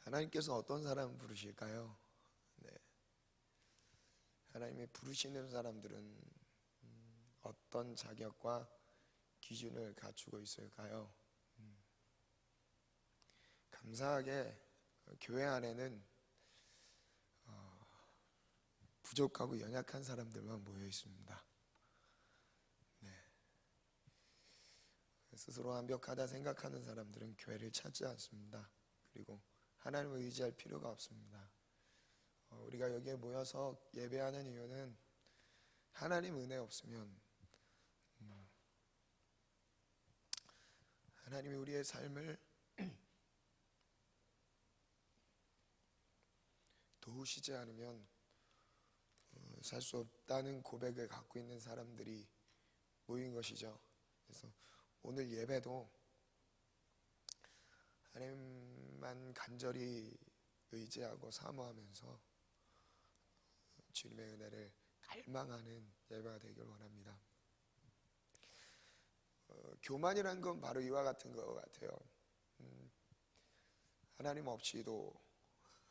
하나님께서 어떤 사람 부르실까요? 네. 하나님이 부르시는 사람들은 어떤 자격과 기준을 갖추고 있을까요? 감사하게 교회 안에는 부족하고 연약한 사람들만 모여 있습니다. 네. 스스로 완벽하다 생각하는 사람들은 교회를 찾지 않습니다. 그리고 하나님을 의지할 필요가 없습니다. 우리가 여기에 모여서 예배하는 이유는 하나님 은혜 없으면 하나님이 우리의 삶을 도우시지 않으면 살 수 없다는 고백을 갖고 있는 사람들이 모인 것이죠. 그래서 오늘 예배도 하나님만 간절히 의지하고 사모하면서 주님의 은혜를 갈망하는 예배가 되길 원합니다. 교만이란 건 바로 이와 같은 것 같아요. 하나님 없이도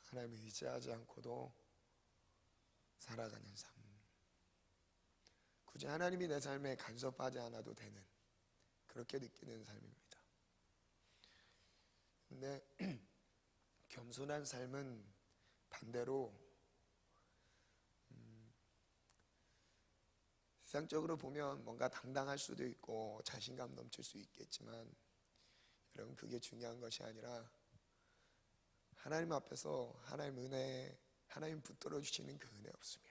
하나님을 의지하지 않고도 살아가는 삶, 굳이 하나님이 내 삶에 간섭하지 않아도 되는, 그렇게 느끼는 삶입니다. 근데 겸손한 삶은 반대로 세상적으로 보면 뭔가 당당할 수도 있고 자신감 넘칠 수 있겠지만, 여러분, 그게 중요한 것이 아니라 하나님 앞에서 하나님 은혜, 하나님 붙들어 주시는 그 은혜 없으면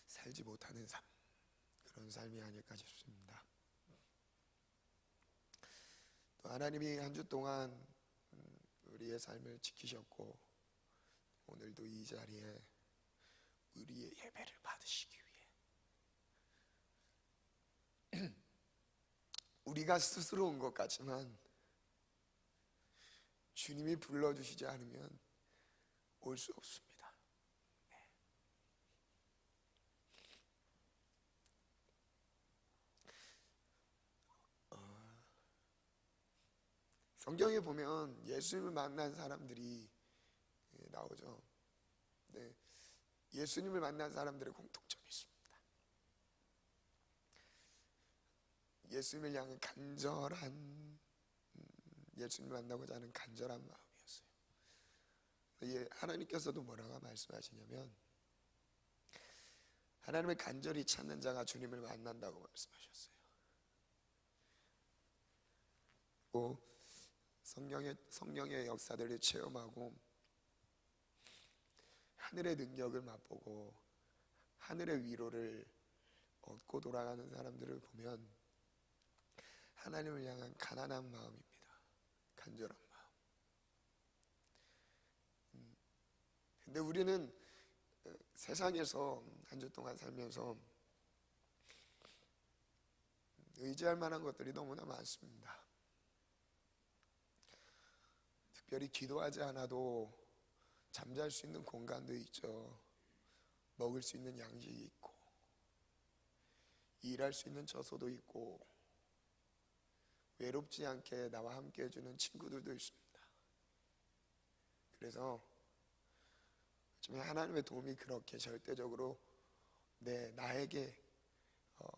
살지 못하는 삶, 그런 삶이 아닐까 싶습니다. 또 하나님이 한 주 동안 우리의 삶을 지키셨고, 오늘도 이 자리에 우리의 예배를 받으시기 위해 우리가 스스로 온 것 같지만 주님이 불러주시지 않으면 올 수 없습니다. 성경에 보면 예수님을 만난 사람들이 나오죠. 네, 예수님을 만난 사람들의 공통점이 있습니다. 예수님을 향한 간절한, 예수님을 만나고자 하는 간절한 마음이었어요. 하나님께서도 뭐라고 말씀하시냐면, 하나님을 간절히 찾는 자가 주님을 만난다고 말씀하셨어요. 또 성령의 역사들을 체험하고 하늘의 능력을 맛보고 하늘의 위로를 얻고 돌아가는 사람들을 보면 하나님을 향한 가난한 마음입니다. 간절한 마음. 근데 우리는 세상에서 한 주 동안 살면서 의지할 만한 것들이 너무나 많습니다. 특별히 기도하지 않아도 잠잘 수 있는 공간도 있죠. 먹을 수 있는 양식이 있고, 일할 수 있는 처소도 있고, 외롭지 않게 나와 함께 해주는 친구들도 있습니다. 그래서 하나님의 도움이 그렇게 절대적으로 나에게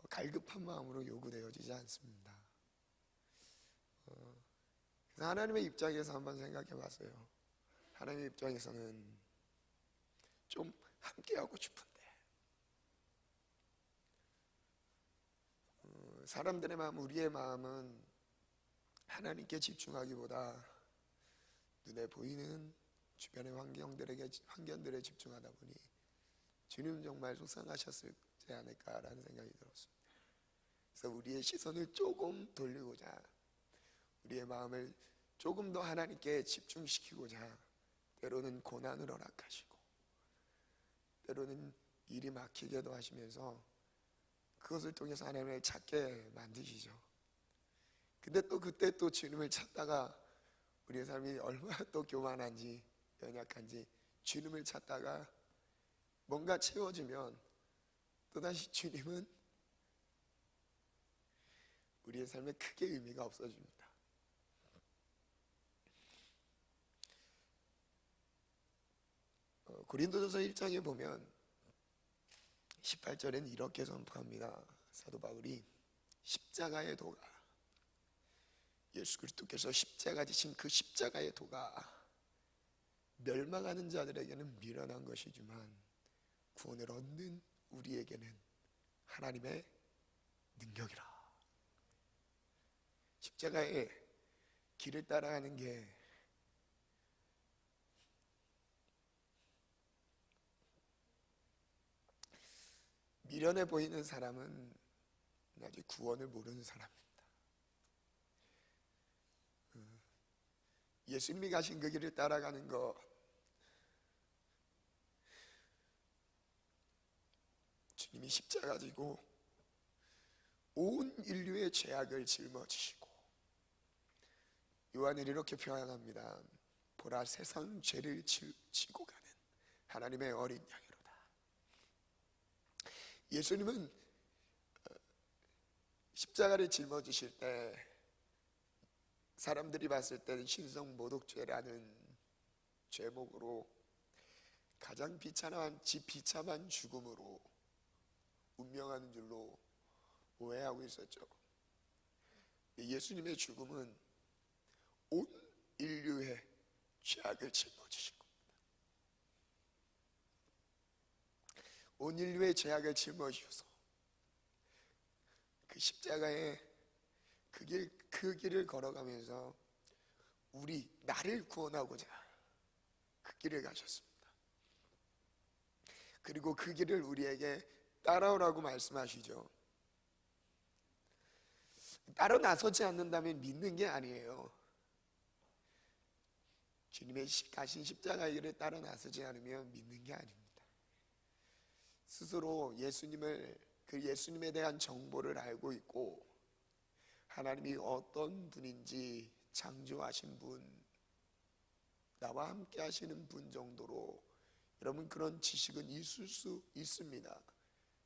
갈급한 마음으로 요구되어지지 않습니다. 그래서 하나님의 입장에서 한번 생각해 봤어요. 하나님의 입장에서는 좀 함께하고 싶은데, 사람들의 마음, 우리의 마음은 하나님께 집중하기보다 눈에 보이는 주변의 환경들에 집중하다 보니 주님 정말 속상하셨지 않을까라는 생각이 들었습니다. 그래서 우리의 시선을 조금 돌리고자, 우리의 마음을 조금 더 하나님께 집중시키고자 때로는 고난을 허락하시고, 때로는 일이 막히게도 하시면서 그것을 통해서 하나님을 찾게 만드시죠. 근데 또 그때 또 주님을 찾다가 우리의 삶이 얼마나 또 교만한지 연약한지 주님을 찾다가 뭔가 채워지면 또다시 주님은 우리의 삶에 크게 의미가 없어집니다. 고린도전서 1장에 보면 18절에는 이렇게 선포합니다. 사도 바울이 십자가의 도가, 예수 그리스도께서 십자가 지신 그 십자가의 도가 멸망하는 자들에게는 미련한 것이지만 구원을 얻는 우리에게는 하나님의 능력이라. 십자가의 길을 따라가는 게 미련해 보이는 사람은 아직 구원을 모르는 사람입니다. 예수님이 가신 그 길을 따라가는 것, 주님이 십자가 지고 온 인류의 죄악을 짊어지시고, 요한은 이렇게 표현합니다. 보라, 세상 죄를 지고 가는 하나님의 어린 양이로다. 예수님은 십자가를 짊어지실 때 사람들이 봤을 때는 신성모독죄라는 죄목으로 가장 비참한 죽음으로 운명하는 줄로 오해하고 있었죠. 예수님의 죽음은 온 인류의 죄악을 짊어지신 겁니다. 온 인류의 죄악을 짊어지셔서 그 십자가의 그 길을 걸어가면서 나를 구원하고자 그 길을 가셨습니다. 그리고 그 길을 우리에게 따라오라고 말씀하시죠. 따로 나서지 않는다면 믿는 게 아니에요. 주님의 가신 십자가의 길을 따라 나서지 않으면 믿는 게 아닙니다. 스스로 예수님에 대한 정보를 알고 있고 하나님이 어떤 분인지 창조하신 분, 나와 함께 하시는 분 정도로 여러분 그런 지식은 있을 수 있습니다.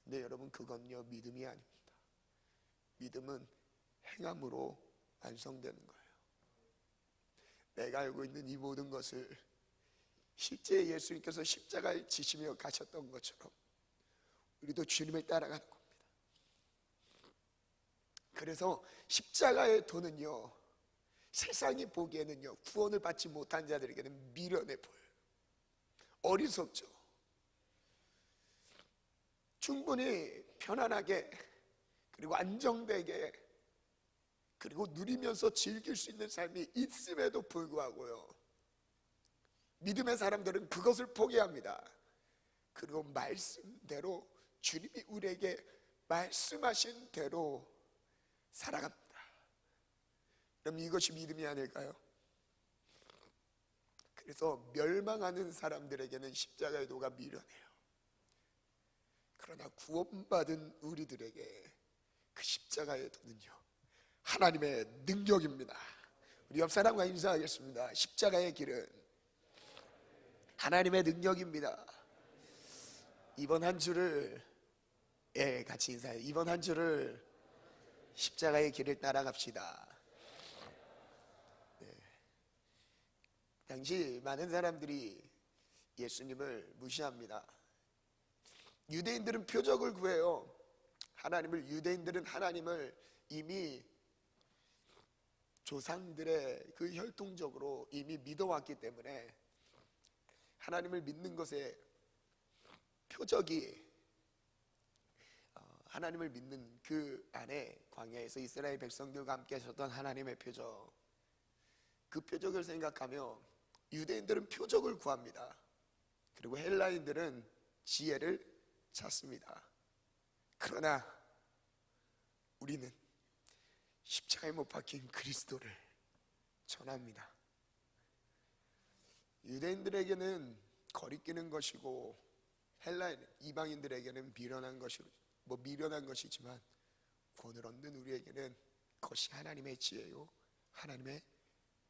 근데 여러분 그건요 믿음이 아닙니다. 믿음은 행함으로 완성되는 거예요. 내가 알고 있는 이 모든 것을 실제 예수님께서 십자가에 지시며 가셨던 것처럼 우리도 주님을 따라가는 겁니다. 그래서 십자가의 도는요 세상이 보기에는요 구원을 받지 못한 자들에게는 미련해 보여요. 어리석죠. 충분히 편안하게 그리고 안정되게 그리고 누리면서 즐길 수 있는 삶이 있음에도 불구하고요 믿음의 사람들은 그것을 포기합니다. 그리고 말씀대로 주님이 우리에게 말씀하신 대로 살아갑니다. 그럼 이것이 믿음이 아닐까요? 그래서 멸망하는 사람들에게는 십자가의 도가 미련해요. 그러나 구원받은 우리들에게 그 십자가의 도는요 하나님의 능력입니다. 우리 옆 사람과 인사하겠습니다. 십자가의 길은 하나님의 능력입니다. 이번 한 주를 같이 인사해요. 이번 한 주를 십자가의 길을 따라갑시다. 당시 많은 사람들이 예수님을 무시합니다. 유대인들은 표적을 구해요. 유대인들은 하나님을 이미 조상들의 그 혈통적으로 이미 믿어왔기 때문에 하나님을 믿는 것에 표적이 하나님을 믿는 그 안에 광야에서 이스라엘 백성들과 함께 하셨던 하나님의 표적, 그 표적을 생각하며 유대인들은 표적을 구합니다. 그리고 헬라인들은 지혜를 찾습니다. 그러나 우리는 십자가에 못 박힌 그리스도를 전합니다. 유대인들에게는 거리끼는 것이고 헬라인 이방인들에게는 미련한 것이지만 구원을 얻는 우리에게는 그것이 하나님의 지혜요 하나님의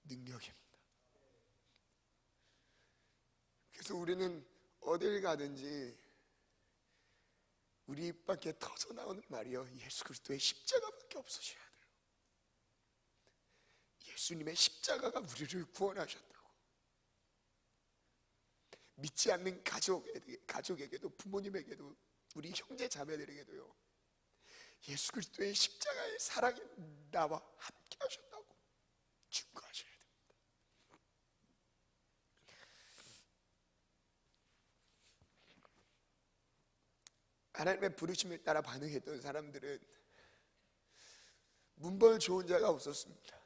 능력입니다. 그래서 우리는 어딜 가든지 우리 입 밖에 터져 나오는 말이요, 예수 그리스도의 십자가밖에 없으셔야 돼요. 예수님의 십자가가 우리를 구원하셨다고. 믿지 않는 가족에게도, 부모님에게도, 우리 형제 자매들에게도요, 예수 그리스도의 십자가의 사랑이 나와 함께 하셨다고 증거하셔야 됩니다. 하나님의 부르심을 따라 반응했던 사람들은 문벌 좋은 자가 없었습니다.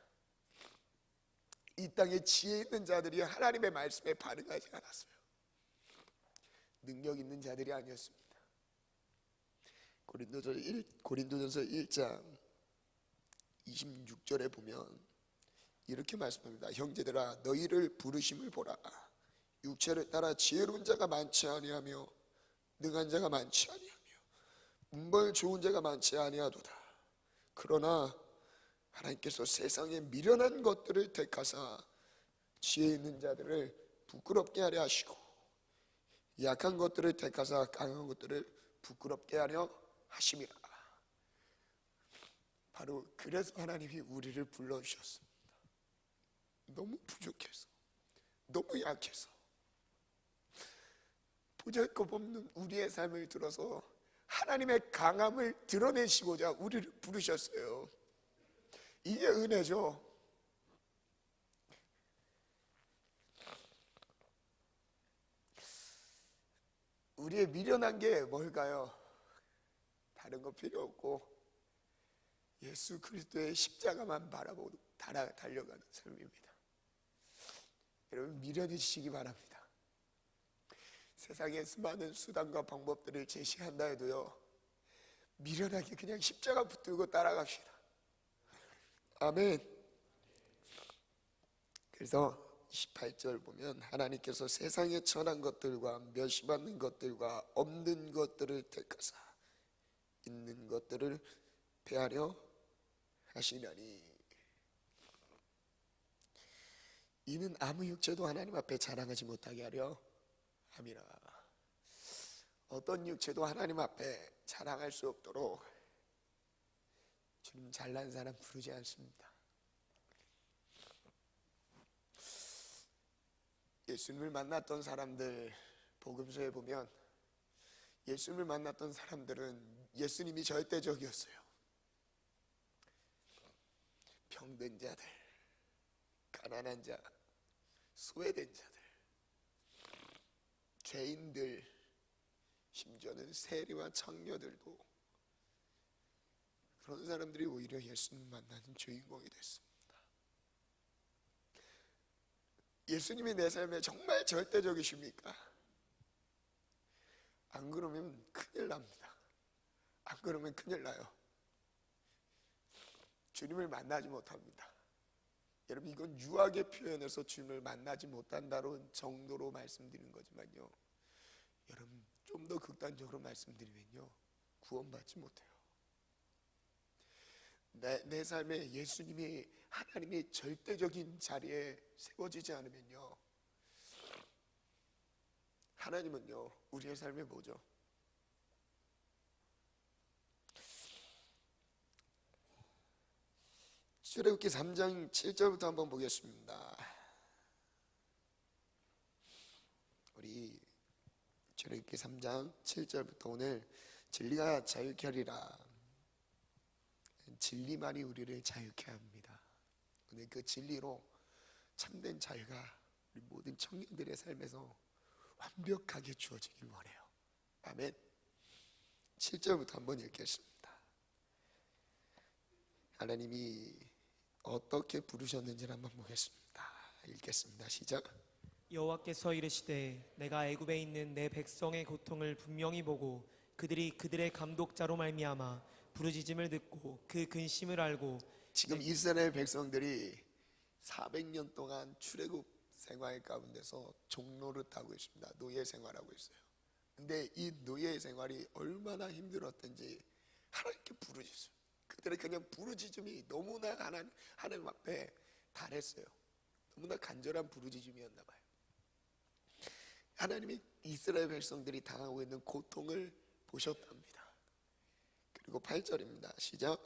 이 땅에 지혜 있는 자들이 하나님의 말씀에 반응하지 않았어요. 능력 있는 자들이 아니었습니다. 고린도전서 1장 26절에 보면 이렇게 말씀합니다. 형제들아, 너희를 부르심을 보라. 육체를 따라 지혜로운 자가 많지 아니하며 능한 자가 많지 아니하며 문벌 좋은 자가 많지 아니하도다. 그러나 하나님께서 세상에 미련한 것들을 택하사 지혜 있는 자들을 부끄럽게 하려 하시고 약한 것들을 택하사 강한 것들을 부끄럽게 하려 하심이라. 바로 그래서 하나님이 우리를 불러주셨습니다. 너무 부족해서, 너무 약해서, 보잘것없는 우리의 삶을 들어서 하나님의 강함을 드러내시고자 우리를 부르셨어요. 이게 은혜죠. 우리의 미련한 게 뭘까요? 다른 거 필요 없고 예수 그리스도의 십자가만 바라보고 달려가는 삶입니다. 여러분, 미련해지시기 바랍니다. 세상에 수많은 수단과 방법들을 제시한다 해도요, 미련하게 그냥 십자가 붙들고 따라갑시다. 아멘. 그래서 28절 보면 하나님께서 세상에 천한 것들과 멸시받는 것들과 없는 것들을 택하사 있는 것들을 패하려 하시려니, 이는 아무 육체도 하나님 앞에 자랑하지 못하게 하려 함이라. 어떤 육체도 하나님 앞에 자랑할 수 없도록 주님 잘난 사람 부르지 않습니다. 예수님을 만났던 사람들 복음서에 보면 예수님을 만났던 사람들은 예수님이 절대적이었어요. 병든 자들, 가난한 자, 소외된 자들, 죄인들, 심지어는 세리와 창녀들도, 그런 사람들이 오히려 예수님 만나는 주인공이 됐습니다. 예수님이 내 삶에 정말 절대적이십니까? 안 그러면 큰일 납니다. 안 그러면 큰일 나요. 주님을 만나지 못합니다. 여러분, 이건 유하게 표현해서 주님을 만나지 못한다는 정도로 말씀드리는 거지만요, 여러분 좀 더 극단적으로 말씀드리면요, 구원받지 못해요. 내 삶에 예수님이, 하나님이 절대적인 자리에 세워지지 않으면요, 하나님은요 우리의 삶에 뭐죠? 출애굽기 3장 7절부터 한번 보겠습니다. 우리 출애굽기 3장 7절부터 오늘 진리가 자유케 하리라. 진리만이 우리를 자유케 합니다. 오늘 그 진리로 참된 자유가 우리 모든 청년들의 삶에서 완벽하게 주어지길 원해요. 아멘. 7절부터 한번 읽겠습니다. 하나님이 어떻게 부르셨는지를 한번 보겠습니다. 읽겠습니다. 시작. 여호와께서 이르시되 내가 애굽에 있는 내 백성의 고통을 분명히 보고 그들이 그들의 감독자로 말미암아 부르짖음을 듣고 그 근심을 알고. 지금 이스라엘 백성들이 400년 동안 출애굽 생활 가운데서 종노릇하고 있습니다. 노예 생활하고 있어요. 근데 이 노예 생활이 얼마나 힘들었던지 하나님께 부르짖어요. 그들의 그냥 부르짖음이 너무나 하나님 앞에 달했어요. 너무나 간절한 부르짖음이었나 봐요. 하나님이 이스라엘 백성들이 당하고 있는 고통을 보셨답니다. 그리고 8절입니다. 시작.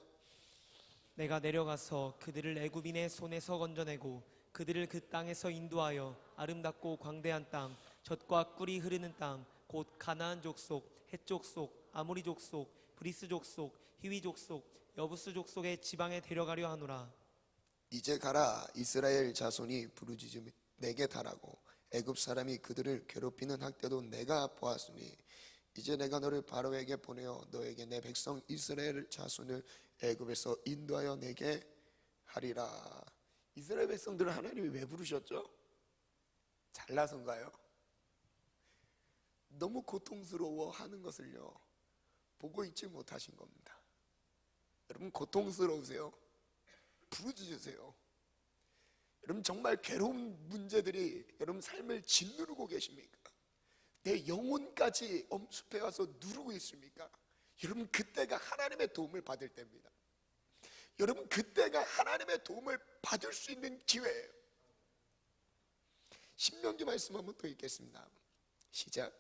내가 내려가서 그들을 애굽인의 손에서 건져내고 그들을 그 땅에서 인도하여 아름답고 광대한 땅, 젖과 꿀이 흐르는 땅, 곧 가나안 족속, 헷 족속, 아모리 족속, 브리스 족속, 히위 족속, 여부스 족속의 지방에 데려가려 하노라. 이제 가라. 이스라엘 자손이 부르짖음 내게 달하고 애굽 사람이 그들을 괴롭히는 학대도 내가 보았으니 이제 내가 너를 바로에게 보내어 너에게 내 백성 이스라엘 자손을 애굽에서 인도하여 내게 하리라. 이스라엘 백성들을 하나님이 왜 부르셨죠? 잘나서인가요? 너무 고통스러워하는 것을요 보고 있지 못하신 겁니다. 여러분 고통스러우세요? 부르짖으세요. 여러분 정말 괴로운 문제들이 여러분 삶을 짓누르고 계십니까? 내 영혼까지 엄습해 와서 누르고 있습니까? 여러분 그때가 하나님의 도움을 받을 때입니다. 여러분 그때가 하나님의 도움을 받을 수 있는 기회예요. 신명기 말씀 한번 또 읽겠습니다. 시작.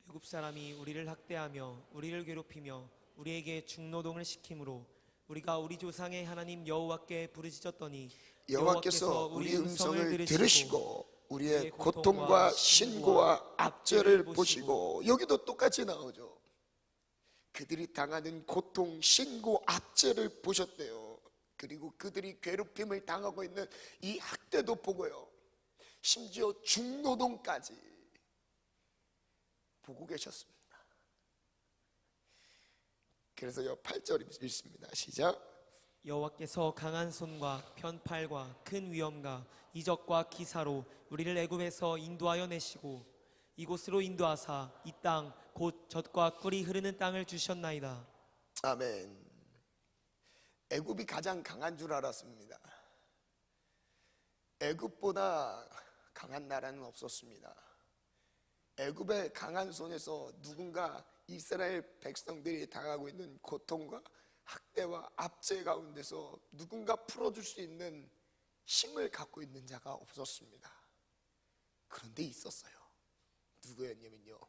애굽 사람이 우리를 학대하며 우리를 괴롭히며 우리에게 중노동을 시키므로 우리가 우리 조상의 하나님 여호와께 부르짖었더니 여호와께서 우리 음성을 들으시고 우리의 고통과 신고와 압제를 보시고, 여기도 똑같이 나오죠. 그들이 당하는 고통, 신고, 압제를 보셨대요. 그리고 그들이 괴롭힘을 당하고 있는 이 학대도 보고요, 심지어 중노동까지 보고 계셨습니다. 그래서 8절 읽습니다. 시작. 여호와께서 강한 손과 편팔과 큰 위엄과 이적과 기사로 우리를 애굽에서 인도하여 내시고 이곳으로 인도하사 이 땅 곧 젖과 꿀이 흐르는 땅을 주셨나이다. 아멘. 애굽이 가장 강한 줄 알았습니다. 애굽보다 강한 나라는 없었습니다. 애굽의 강한 손에서 누군가 이스라엘 백성들이 당하고 있는 고통과 학대와 압제 가운데서 누군가 풀어줄 수 있는 힘을 갖고 있는 자가 없었습니다. 그런데 있었어요. 누구였냐면요,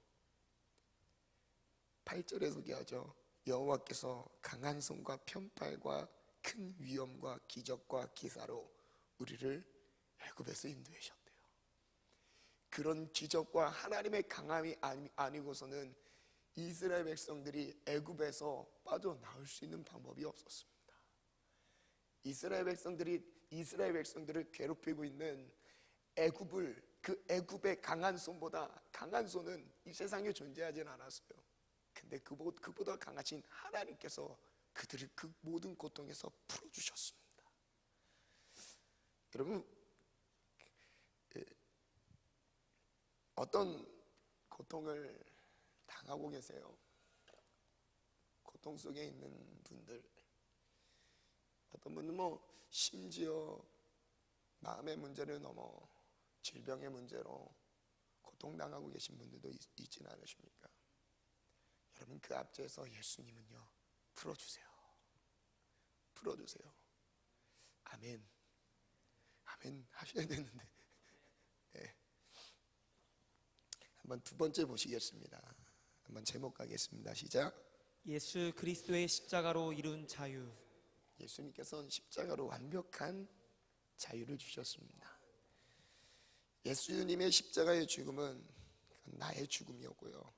8절에 소개하죠. 여호와께서 강한 손과 편팔과 큰 위엄과 기적과 기사로 우리를 애굽에서 인도하셨대요. 그런 기적과 하나님의 강함이 아니고서는 이스라엘 백성들이 애굽에서 빠져나올 수 있는 방법이 없었습니다. 이스라엘 백성들을 괴롭히고 있는 애굽을, 그 애굽의 강한 손보다 강한 손은 이 세상에 존재하진 않았어요. 근데 그보다 강하신 하나님께서 그들을 그 모든 고통에서 풀어주셨습니다. 여러분, 어떤 고통을 당하고 계세요? 고통 속에 있는 분들, 어떤 분은 심지어 마음의 문제를 넘어 질병의 문제로 고통당하고 계신 분들도 있지는 않으십니까? 여러분 그 앞에서 예수님은요, 풀어주세요. 풀어주세요. 아멘. 아멘 하셔야 되는데. 네. 한번 두 번째 보시겠습니다. 한번 제목 가겠습니다. 시작. 예수 그리스도의 십자가로 이룬 자유. 예수님께서는 십자가로 완벽한 자유를 주셨습니다. 예수님의 십자가의 죽음은 나의 죽음이었고요,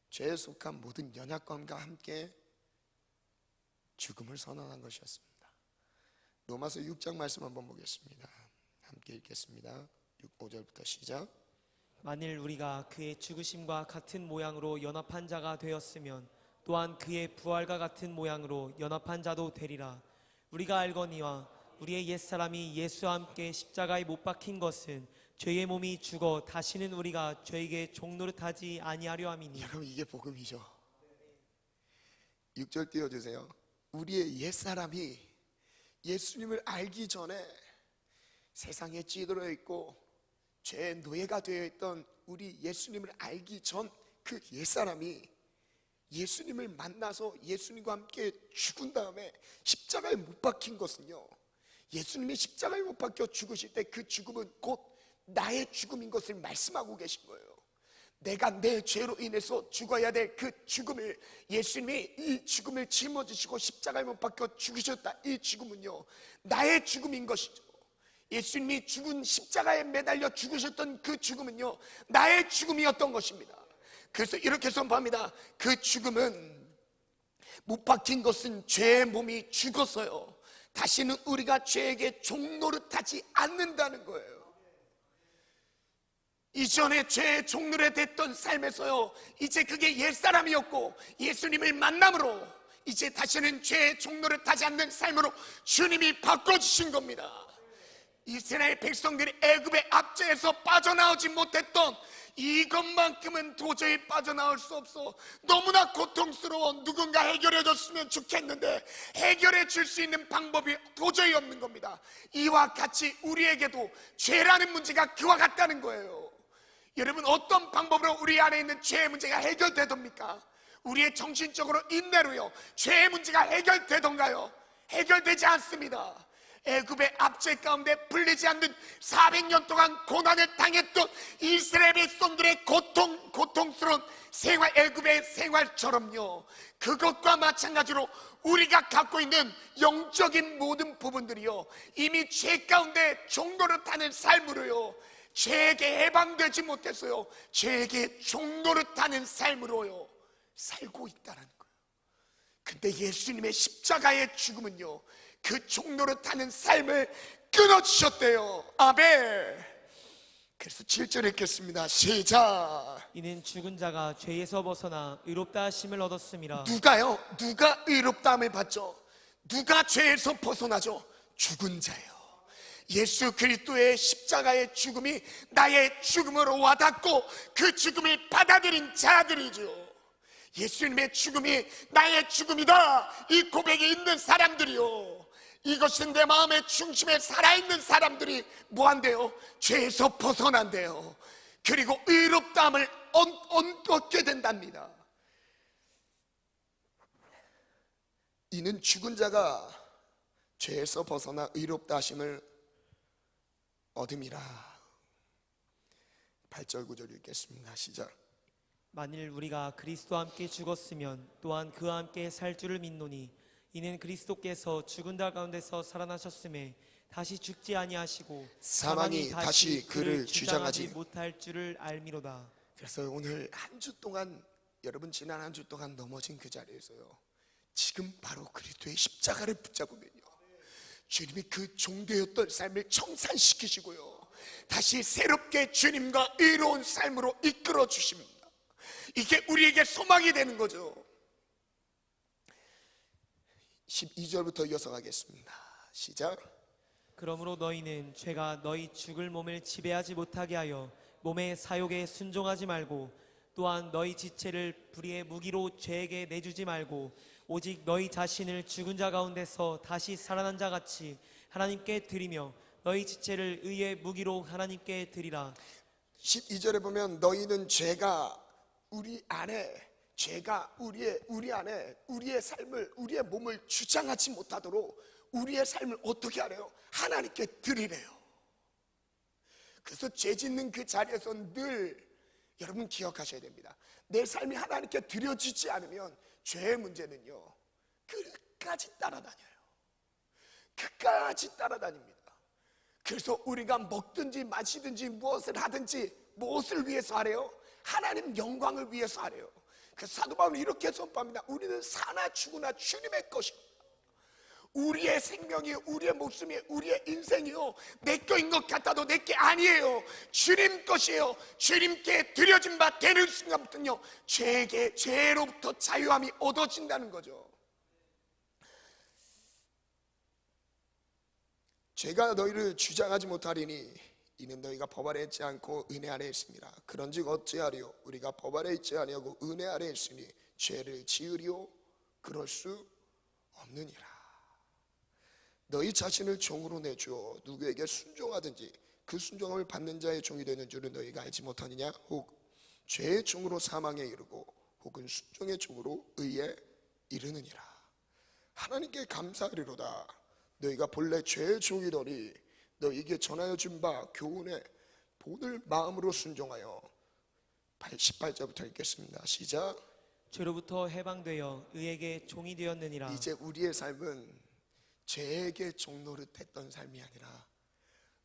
죄에 속한 모든 연약함과 함께 죽음을 선언한 것이었습니다. 로마서 6장 말씀 한번 보겠습니다. 함께 읽겠습니다. 5절부터 시작. 만일 우리가 그의 죽으심과 같은 모양으로 연합한 자가 되었으면 또한 그의 부활과 같은 모양으로 연합한 자도 되리라. 우리가 알거니와 우리의 옛사람이 예수와 함께 십자가에 못 박힌 것은 죄의 몸이 죽어 다시는 우리가 죄에게 종노릇하지 아니하려 함이니. 여러분 이게 복음이죠. 6절 띄워주세요. 우리의 옛사람이 예수님을 알기 전에 세상에 찌들어 있고 죄의 노예가 되어 있던 우리 예수님을 알기 전 그 옛사람이 예수님을 만나서 예수님과 함께 죽은 다음에 십자가에 못 박힌 것은요, 예수님이 십자가에 못 박혀 죽으실 때 그 죽음은 곧 나의 죽음인 것을 말씀하고 계신 거예요. 내가 내 죄로 인해서 죽어야 될 그 죽음을, 예수님이 이 죽음을 짊어지시고 십자가에 못 박혀 죽으셨다. 이 죽음은요, 나의 죽음인 것이죠. 예수님이 죽은, 십자가에 매달려 죽으셨던 그 죽음은요, 나의 죽음이었던 것입니다. 그래서 이렇게 선포합니다. 그 죽음은, 못 박힌 것은 죄의 몸이 죽었어요. 다시는 우리가 죄에게 종노릇하지 않는다는 거예요. 이전에 죄의 종노릇 됐던 삶에서요, 이제 그게 옛사람이었고, 예수님을 만남으로 이제 다시는 죄의 종노릇하지 않는 삶으로 주님이 바꿔주신 겁니다. 이스라엘 백성들이 애굽의 압제에서 빠져나오지 못했던 이것만큼은 도저히 빠져나올 수 없어. 너무나 고통스러워. 누군가 해결해 줬으면 좋겠는데 해결해 줄 수 있는 방법이 도저히 없는 겁니다. 이와 같이 우리에게도 죄라는 문제가 그와 같다는 거예요. 여러분, 어떤 방법으로 우리 안에 있는 죄의 문제가 해결되던입니까? 우리의 정신적으로 인내로요, 죄의 문제가 해결되던가요? 해결되지 않습니다. 애굽의 압제 가운데 풀리지 않는 400년 동안 고난을 당했던 이스라엘 백성들의 고통스러운 생활, 애굽의 생활처럼요, 그것과 마찬가지로 우리가 갖고 있는 영적인 모든 부분들이요, 이미 죄 가운데 종노릇하는 삶으로요, 죄에게 해방되지 못했어요. 죄에게 종노릇하는 삶으로요 살고 있다는 거예요. 근데 예수님의 십자가의 죽음은요, 그 종노릇하는 삶을 끊어주셨대요. 아멘. 그래서 7절 읽겠습니다. 시작. 이는 죽은 자가 죄에서 벗어나 의롭다 하심을 얻었음이라. 누가요? 누가 의롭다함을 받죠? 누가 죄에서 벗어나죠? 죽은 자예요. 예수 그리스도의 십자가의 죽음이 나의 죽음으로 와닿고 그 죽음을 받아들인 자들이죠. 예수님의 죽음이 나의 죽음이다, 이 고백이 있는 사람들이요, 이것은 내 마음의 중심에 살아있는 사람들이 뭐한대요? 죄에서 벗어난대요. 그리고 의롭다함을 얻게 된답니다. 이는 죽은 자가 죄에서 벗어나 의롭다 하심을 얻음이라. 8절 9절 읽겠습니다. 시작. 만일 우리가 그리스도와 함께 죽었으면 또한 그와 함께 살 줄을 믿노니 이는 그리스도께서 죽은 자 가운데서 살아나셨음에 다시 죽지 아니하시고 사망이 다시 그를 주장하지 못할 줄을 알미로다. 그래서 오늘 한 주 동안, 여러분 지난 한 주 동안 넘어진 그 자리에서요, 지금 바로 그리스도의 십자가를 붙잡으면요, 주님이 그 종되었던 삶을 청산시키시고요, 다시 새롭게 주님과 의로운 삶으로 이끌어 주십니다. 이게 우리에게 소망이 되는 거죠. 12절부터 이어서 가겠습니다. 시작. 그러므로 너희는 죄가 너희 죽을 몸을 지배하지 못하게 하여 몸의 사욕에 순종하지 말고, 또한 너희 지체를 불의의 무기로 죄에게 내주지 말고, 오직 너희 자신을 죽은 자 가운데서 다시 살아난 자 같이 하나님께 드리며 너희 지체를 의의 무기로 하나님께 드리라. 12절에 보면 너희는 죄가 우리 안에, 죄가 우리 안에 우리의 삶을, 우리의 몸을 주장하지 못하도록 우리의 삶을 어떻게 하래요? 하나님께 드리래요. 그래서 죄 짓는 그 자리에서 늘 여러분 기억하셔야 됩니다. 내 삶이 하나님께 드려지지 않으면 죄의 문제는요, 끝까지 따라다녀요. 끝까지 따라다닙니다. 그래서 우리가 먹든지 마시든지 무엇을 하든지 무엇을 위해서 하래요? 하나님 영광을 위해서 하래요. 그래서 사도 바울은 이렇게 선포합니다. 우리는 사나 죽으나 주님의 것입니다. 우리의 생명이, 우리의 목숨이, 우리의 인생이요, 내 거인 것 같아도 내 게 아니에요. 주님 것이에요. 주님께 드려진 바 되는 순간부터요, 죄로부터 자유함이 얻어진다는 거죠. 죄가 너희를 주장하지 못하리니 이는 너희가 법 아래 있지 않고 은혜 아래 있습니다. 그런즉 어찌하리요? 우리가 법 아래 있지 아니하고 은혜 아래 있으니 죄를 지으리요? 그럴 수 없느니라. 너희 자신을 종으로 내주어 누구에게 순종하든지 그 순종을 받는 자의 종이 되는 줄은 너희가 알지 못하느냐? 혹 죄의 종으로 사망에 이르고 혹은 순종의 종으로 의에 이르느니라. 하나님께 감사하리로다. 너희가 본래 죄의 종이더니 너희에게 전하여 준 바 교훈에 본을 마음으로 순종하여 18절부터 읽겠습니다. 시작. 죄로부터 해방되어 의에게 종이 되었느니라. 이제 우리의 삶은 죄에게 종노릇했던 삶이 아니라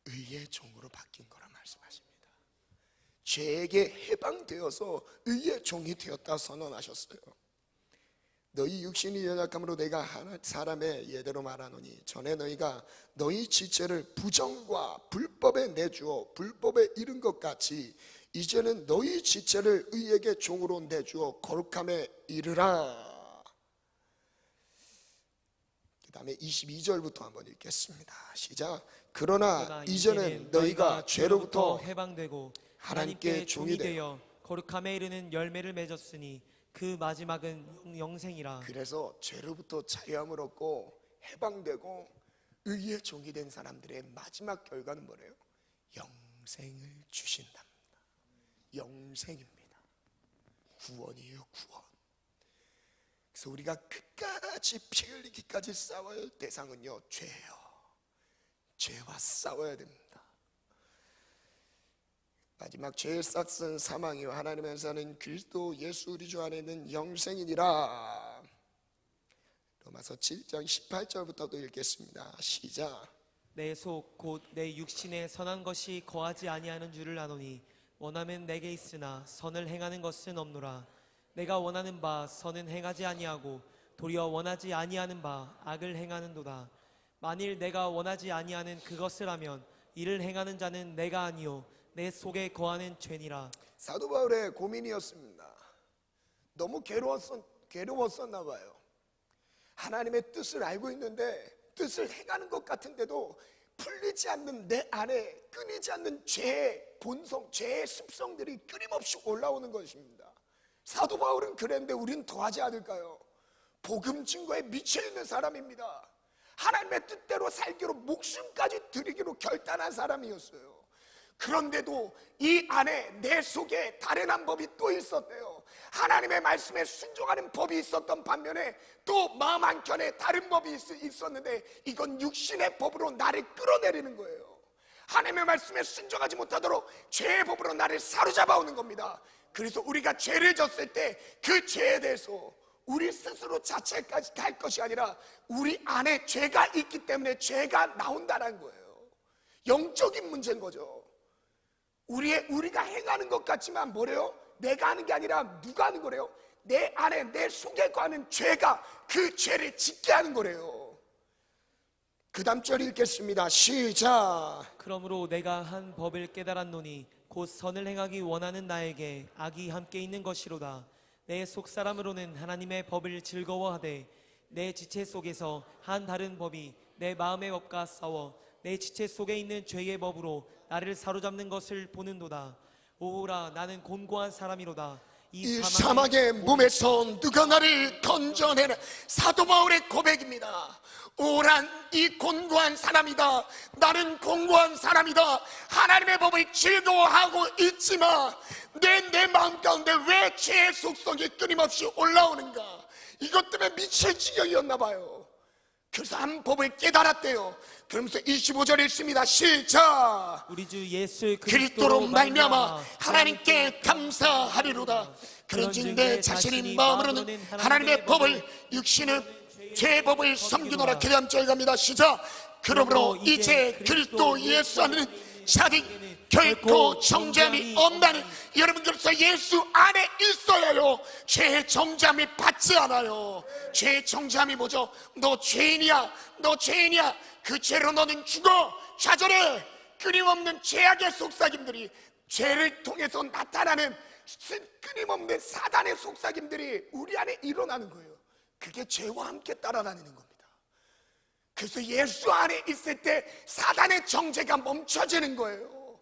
의의 종으로 바뀐 거라 말씀하십니다. 죄에게 해방되어서 의의 종이 되었다 선언하셨어요. 너희 육신이 연약함으로 내가 사람의 예대로 말하노니 전에 너희가 너희 지체를 부정과 불법에 내주어 불법에 이른 것 같이 이제는 너희 지체를 의에게 종으로 내주어 거룩함에 이르라. 그 다음에 22절부터 한번 읽겠습니다. 시작. 그러나 이제는 너희가 죄로부터 해방되고 하나님께 종이 되어 거룩함에 이르는 열매를 맺었으니 그 마지막은 영생이라. 그래서 죄로부터 자유함을 얻고 해방되고 의의 종이 된 사람들의 마지막 결과는 뭐래요? 영생을 주신답니다. 영생입니다. 구원이에요, 구원. 그래서 우리가 끝까지 피 흘리기까지 싸워야 할 대상은요, 죄예요. 죄와 싸워야 됩니다. 마지막 죄의 싹은 사망이요 하나님에서는 그리스도 예수 우리 주 안에 있는 영생이니라. 로마서 7장 18절부터도 읽겠습니다. 시작. 내 속 곧 내 육신에 선한 것이 거하지 아니하는 줄을 아노니 원하면 내게 있으나 선을 행하는 것은 없노라. 내가 원하는 바 선은 행하지 아니하고 도리어 원하지 아니하는 바 악을 행하는도다. 만일 내가 원하지 아니하는 그것을 하면 이를 행하는 자는 내가 아니요 내 속에 거하는 죄니라. 사도 바울의 고민이었습니다. 너무 괴로웠었나 봐요. 하나님의 뜻을 알고 있는데 뜻을 행하는 것 같은데도 풀리지 않는 내 안에 끊이지 않는 죄의 본성, 죄의 습성들이 끊임없이 올라오는 것입니다. 사도 바울은 그랬는데 우리는 더하지 않을까요? 복음 증거에 미쳐있는 사람입니다. 하나님의 뜻대로 살기로 목숨까지 드리기로 결단한 사람이었어요. 그런데도 이 안에 내 속에 다른 한 법이 또 있었대요. 하나님의 말씀에 순종하는 법이 있었던 반면에 또 마음 한켠에 다른 법이 있었는데 이건 육신의 법으로 나를 끌어내리는 거예요. 하나님의 말씀에 순종하지 못하도록 죄의 법으로 나를 사로잡아 오는 겁니다. 그래서 우리가 죄를 졌을 때 그 죄에 대해서 우리 스스로 자책까지 갈 것이 아니라 우리 안에 죄가 있기 때문에 죄가 나온다는 거예요. 영적인 문제인 거죠. 우리가 행하는 것 같지만 뭐래요? 내가 하는 게 아니라 누가 하는 거래요? 내 안에 내 속에 거하는 죄가 그 죄를 짓게 하는 거래요. 그 다음 절 읽겠습니다. 시작. 그러므로 내가 한 법을 깨달았노니 곧 선을 행하기 원하는 나에게 악이 함께 있는 것이로다. 내 속사람으로는 하나님의 법을 즐거워하되 내 지체 속에서 한 다른 법이 내 마음의 법과 싸워 내 지체 속에 있는 죄의 법으로 나를 사로잡는 것을 보는도다. 오라 나는 곤고한 사람이로다. 이 사막의 몸에서 누가 나를 건져내나. 사도 바울의 고백입니다. 오란 이 곤고한 사람이다. 나는 곤고한 사람이다. 하나님의 법을 즐거워하고 있지만 내 마음 가운데 왜 죄의 속성이 끊임없이 올라오는가. 이것 때문에 미칠 지경이었나 봐요. 그래서 한 법을 깨달았대요. 그러면서 25절 읽습니다. 시작. 우리 주 예수 그리스도로 말미암아 하나님께 감사하리로다. 그런즉 내 자신이 마음으로는 하나님의 법을 육신은 죄의 법을 섬기노라. 그 다음 절 갑니다. 시작. 그러므로 이제 그리스도 예수 안에는 자기 결코 정죄함이 없나니. 여러분들께서 예수 안에 있어야요 죄의 정죄함이 받지 않아요. 죄의 정죄함이 뭐죠? 너 죄인이야, 너 죄인이야. 그 죄로 너는 죽어. 좌절해. 끊임없는 죄악의 속삭임들이, 죄를 통해서 나타나는 끊임없는 사단의 속삭임들이 우리 안에 일어나는 거예요. 그게 죄와 함께 따라다니는 겁니다. 그래서 예수 안에 있을 때 사단의 정죄가 멈춰지는 거예요.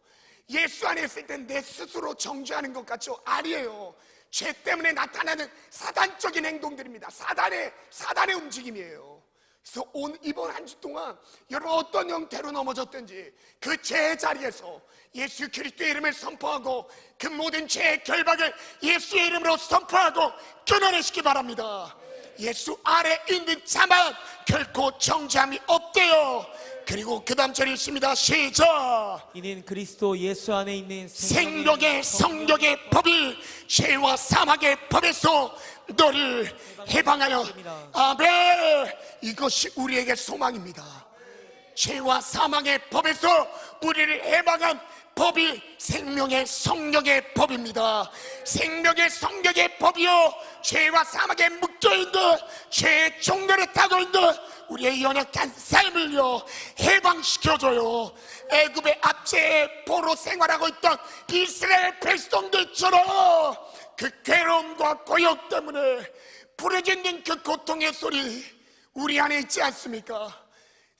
예수 안에 있을 때 내 스스로 정죄하는 것 같죠? 아니에요. 죄 때문에 나타나는 사단적인 행동들입니다. 사단의 움직임이에요. 그래서 이번 한 주 동안 여러분 어떤 형태로 넘어졌든지 그 죄의 자리에서 예수 그리스도의 이름을 선포하고 그 모든 죄의 결박을 예수의 이름으로 선포하고 끊어내시기 바랍니다. 예수 안에 있는 자만 결코 정죄함이 없대요. 그리고 그 다음 절이 있습니다. 시작. 이는 그리스도 예수 안에 있는 생명의 성령의 법이 죄와 사망의 법에서 너를 해방하여. 아멘. 이것이 우리에게 소망입니다. 죄와 사망의 법에서 우리를 해방한 법이 생명의 성령의 법입니다. 생명의 성령의 법이요, 죄와 사망에 묶여있는 죄의 종로를 타고 있는 우리의 연약한 삶을요 해방시켜줘요. 애굽의 압제에 포로 생활하고 있던 이스라엘 백성들처럼 그 괴로움과 고역 때문에 부르짖는 그 고통의 소리 우리 안에 있지 않습니까?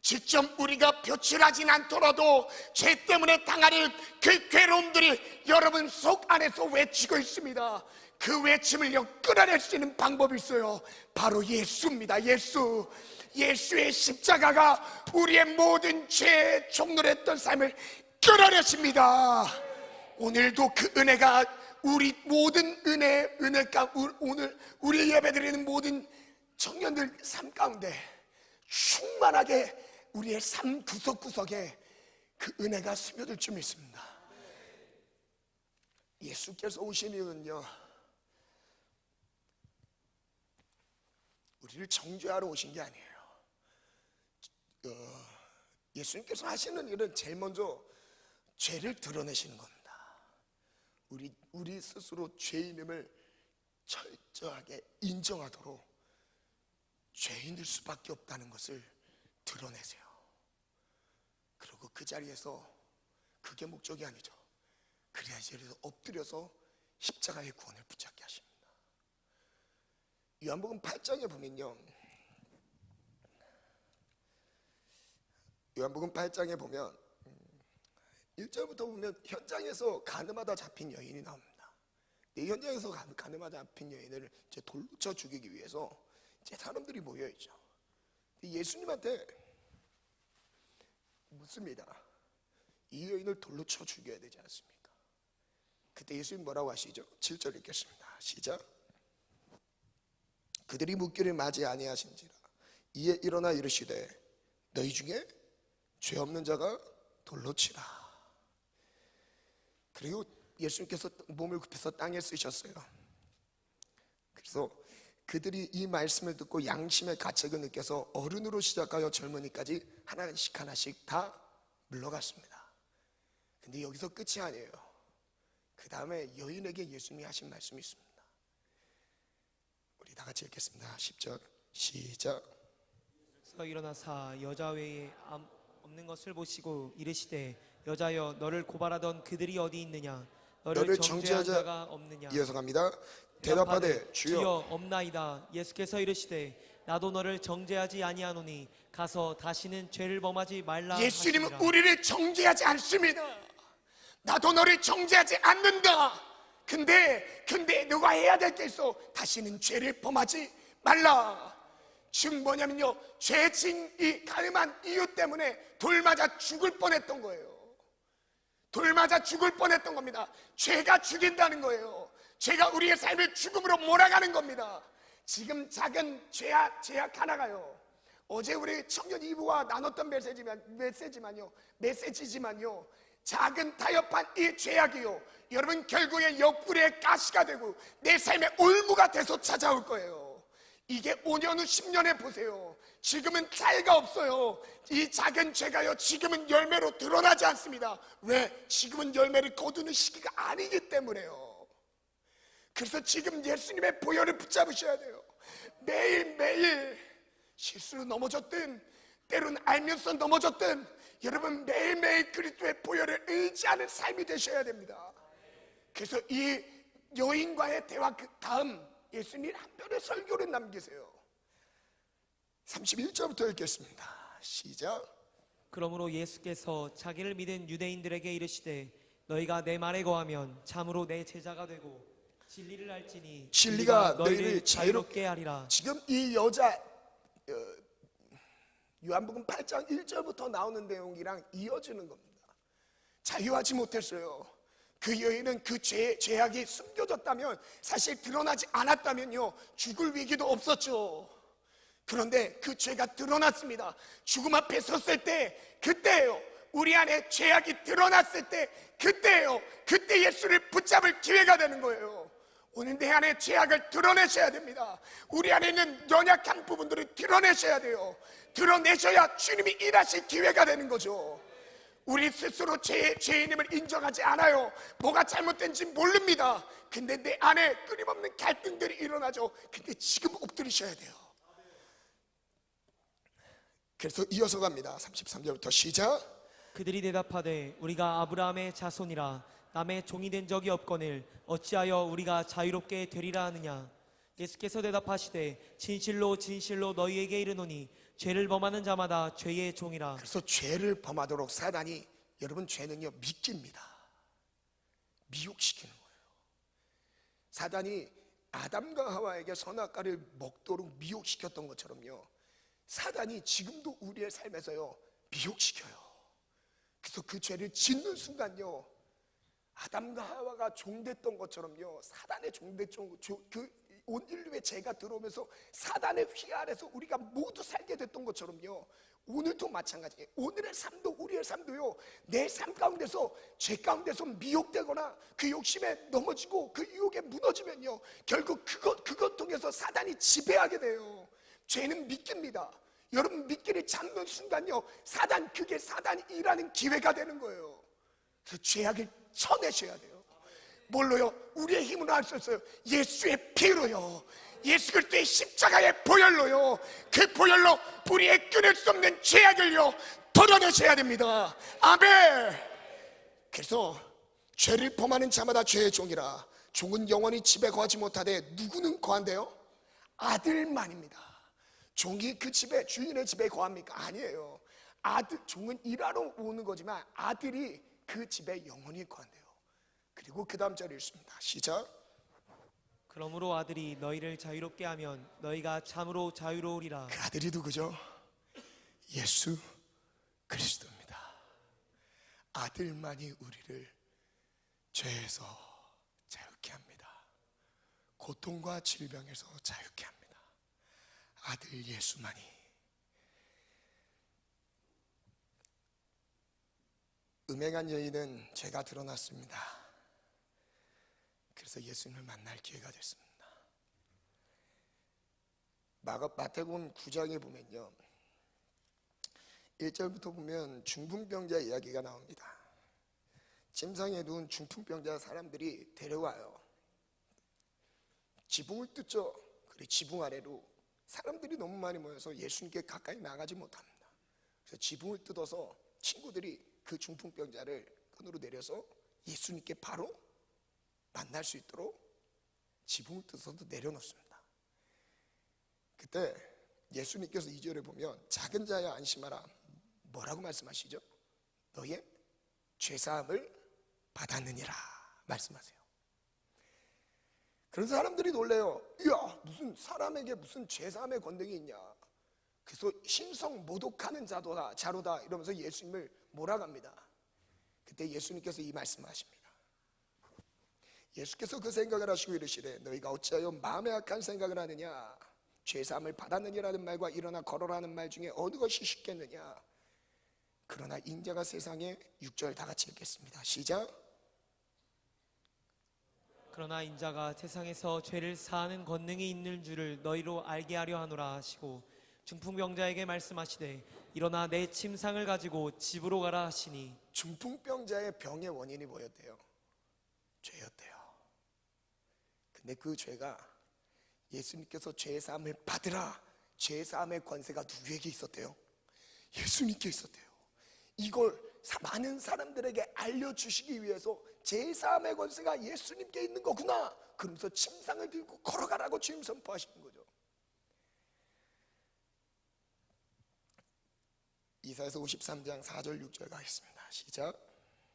직접 우리가 표출하진 않더라도 죄 때문에 당하는 그 괴로움들이 여러분 속 안에서 외치고 있습니다. 그 외침을요 끌어낼 수 있는 방법이 있어요. 바로 예수입니다. 예수. 예수의 십자가가 우리의 모든 죄의 종로를 했던 삶을 끌어내십니다. 오늘도 그 은혜가 우리 모든 은혜가 오늘 우리 예배드리는 모든 청년들 삶 가운데 충만하게 우리의 삶 구석구석에 그 은혜가 스며들 줄 믿습니다. 예수께서 오신 이유는요 우리를 정죄하러 오신 게 아니에요. 예수님께서 하시는 일은 제일 먼저 죄를 드러내시는 겁니다. 우리 스스로 죄인임을 철저하게 인정하도록 죄인일 수밖에 없다는 것을 드러내세요. 그리고 그 자리에서 그게 목적이 아니죠. 그래야 자리에서 엎드려서 십자가의 구원을 붙잡게 하십니다. 요한복음 8장에 보면요, 요한복음 8장에 보면 1절부터 보면 현장에서 가늠하다 잡힌 여인이 나옵니다. 이 현장에서 가늠하다 잡힌 여인을 이제 돌로 쳐 죽이기 위해서 이제 사람들이 모여있죠. 예수님한테 묻습니다. 이 여인을 돌로 쳐 죽여야 되지 않습니까? 그때 예수님 뭐라고 하시죠? 7절 읽겠습니다. 시작. 그들이 묻기를 맞이 아니하신지라 이에 일어나 이르시되 너희 중에 죄 없는 자가 돌로 치라. 그리고 예수님께서 몸을 굽혀서 땅에 쓰셨어요. 그래서 그들이 이 말씀을 듣고 양심의 가책을 느껴서 어른으로 시작하여 젊은이까지 하나씩 다 물러갔습니다. 근데 여기서 끝이 아니에요. 그 다음에 여인에게 예수님이 하신 말씀이 있습니다. 우리 다 같이 읽겠습니다. 10절 시작. 그래서 일어나사 여자 외에 없는 것을 보시고 이르시되 여자여 너를 고발하던 그들이 어디 있느냐? 너를 정죄한 자가 없느냐? 이어서 갑니다. 대답하되 주여 없나이다. 예수께서 이르시되 나도 너를 정죄하지 아니하노니 가서 다시는 죄를 범하지 말라. 예수님은 하시니라. 우리를 정죄하지 않습니다. 나도 너를 정죄하지 않는다. 근데 누가 해야 될 게 있어. 다시는 죄를 범하지 말라. 즉 뭐냐면요, 죄진이 가늠한 이유 때문에 돌 맞아 죽을 뻔했던 거예요. 돌 맞아 죽을 뻔했던 겁니다. 죄가 죽인다는 거예요. 죄가 우리의 삶을 죽음으로 몰아가는 겁니다. 지금 작은 죄악 하나가요, 어제 우리 청년 2부와 나눴던 메시지지만요 작은 타협한 이 죄악이요 여러분 결국에 옆구리에 가시가 되고 내 삶의 올무가 돼서 찾아올 거예요. 이게 5년 후 10년에 보세요. 지금은 차이가 없어요. 이 작은 죄가요 지금은 열매로 드러나지 않습니다. 왜? 지금은 열매를 거두는 시기가 아니기 때문에요. 그래서 지금 예수님의 보혈을 붙잡으셔야 돼요. 매일매일 실수로 넘어졌든 때로는 알면서 넘어졌든 여러분 매일매일 그리스도의 보혈을 의지하는 삶이 되셔야 됩니다. 그래서 이 여인과의 대화 그 다음 예수님 한 편의 설교를 남기세요. 31절부터 읽겠습니다. 시작. 그러므로 예수께서 자기를 믿은 유대인들에게 이르시되 너희가 내 말에 거하면 참으로 내 제자가 되고 진리를 알지니 진리가 너희를 자유롭게 하리라. 지금 이 여자 요한복음 8장 1절부터 나오는 내용이랑 이어지는 겁니다. 자유하지 못했어요. 그 여인은 그 죄악이 숨겨졌다면, 사실 드러나지 않았다면요 죽을 위기도 없었죠. 그런데 그 죄가 드러났습니다. 죽음 앞에 섰을 때 그때예요. 우리 안에 죄악이 드러났을 때 그때예요. 그때 예수를 붙잡을 기회가 되는 거예요. 오늘 내 안에 죄악을 드러내셔야 됩니다. 우리 안에 있는 연약한 부분들을 드러내셔야 돼요. 드러내셔야 주님이 일하실 기회가 되는 거죠. 우리 스스로 죄인임을 인정하지 않아요. 뭐가 잘못된지 모릅니다. 근데 내 안에 끊임없는 갈등들이 일어나죠. 근데 지금 엎드리셔야 돼요. 그래서 이어서 갑니다. 33절부터 시작. 그들이 대답하되 우리가 아브라함의 자손이라 남의 종이 된 적이 없거늘 어찌하여 우리가 자유롭게 되리라 하느냐. 예수께서 대답하시되 진실로 진실로 너희에게 이르노니 죄를 범하는 자마다 죄의 종이라. 그래서 죄를 범하도록 사단이, 여러분 죄는요 미끼입니다. 미혹시키는 거예요. 사단이 아담과 하와에게 선악과를 먹도록 미혹시켰던 것처럼요, 사단이 지금도 우리의 삶에서요 미혹시켜요. 그래서 그 죄를 짓는 순간요, 아담과 하와가 종됐던 것처럼요, 사단의 종됐던 온 인류의 죄가 들어오면서 사단의 휘 아래서 우리가 모두 살게 됐던 것처럼요, 오늘도 마찬가지예요. 오늘의 삶도, 우리의 삶도요, 내 삶 가운데서, 죄 가운데서 미혹되거나 그 욕심에 넘어지고 그 유혹에 무너지면요, 결국 그것 통해서 사단이 지배하게 돼요. 죄는 미끼입니다. 여러분 미끼를 잡는 순간요, 그게 사단이 일하는 기회가 되는 거예요. 그래서 죄악을 쳐내셔야 돼요. 뭘로요? 우리의 힘으로 할 수 없어요. 예수의 피로요, 예수 그리스도의 십자가의 보혈로요, 그 보혈로 우리의 끊을 수 없는 죄악을요 덜어내셔야 됩니다. 아멘. 그래서 죄를 범하는 자마다 죄의 종이라. 종은 영원히 집에 거하지 못하되 누구는 거한대요? 아들만입니다. 종이 그 집에, 주인의 집에 거합니까? 아니에요. 종은 일하러 오는 거지만 아들이 그 집에 영원히 거한대요. 그리고 그 다음 절을 읽습니다. 시작. 그러므로 아들이 너희를 자유롭게 하면 너희가 참으로 자유로우리라. 그 아들이 누구죠? 예수 그리스도입니다. 아들만이 우리를 죄에서 자유케 합니다. 고통과 질병에서 자유케 합니다. 아들 예수만이. 음행한 여인은 죄가 드러났습니다. 그래서 예수님을 만날 기회가 됐습니다. 마태복음 9장에 보면요, 1절부터 보면 중풍병자 이야기가 나옵니다. 침상에 누운 중풍병자 사람들이 데려와요. 지붕을 뜯죠. 그리고 지붕 아래로 사람들이 너무 많이 모여서 예수님께 가까이 나가지 못합니다. 그래서 지붕을 뜯어서 친구들이 그 중풍병자를 끈으로 내려서 예수님께 바로 만날 수 있도록 지붕을 뜯어서 내려놓습니다. 그때 예수님께서 2절에 보면 작은 자야 안심하라, 뭐라고 말씀하시죠? 너의 죄사함을 받았느니라 말씀하세요. 그런 사람들이 놀래요. 이야, 무슨 사람에게 무슨 죄사함의 권능이 있냐. 그래서 신성 모독하는 자로다 이러면서 예수님을 몰아갑니다. 그때 예수님께서 이 말씀을 하십니다. 예수께서 그 생각을 하시고 이르시되 너희가 어찌하여 마음에 악한 생각을 하느냐. 죄사함을 받았느니라는 말과 일어나 걸어라는 말 중에 어느 것이 쉽겠느냐. 그러나 인자가 세상에, 6절 다 같이 읽겠습니다. 시작. 그러나 인자가 세상에서 죄를 사하는 권능이 있는 줄을 너희로 알게 하려 하노라 하시고 중풍병자에게 말씀하시되 일어나 내 침상을 가지고 집으로 가라 하시니. 중풍병자의 병의 원인이 뭐였대요? 죄였대요. 근데 그 죄가 예수님께서 죄사함을 받으라, 죄사함의 권세가 누구에게 있었대요? 예수님께 있었대요. 이걸 많은 사람들에게 알려주시기 위해서 죄사함의 권세가 예수님께 있는 거구나, 그러면서 침상을 들고 걸어가라고 주님 선포하시는 거죠. 이사야서 53장 4절 6절 가겠습니다. 시작.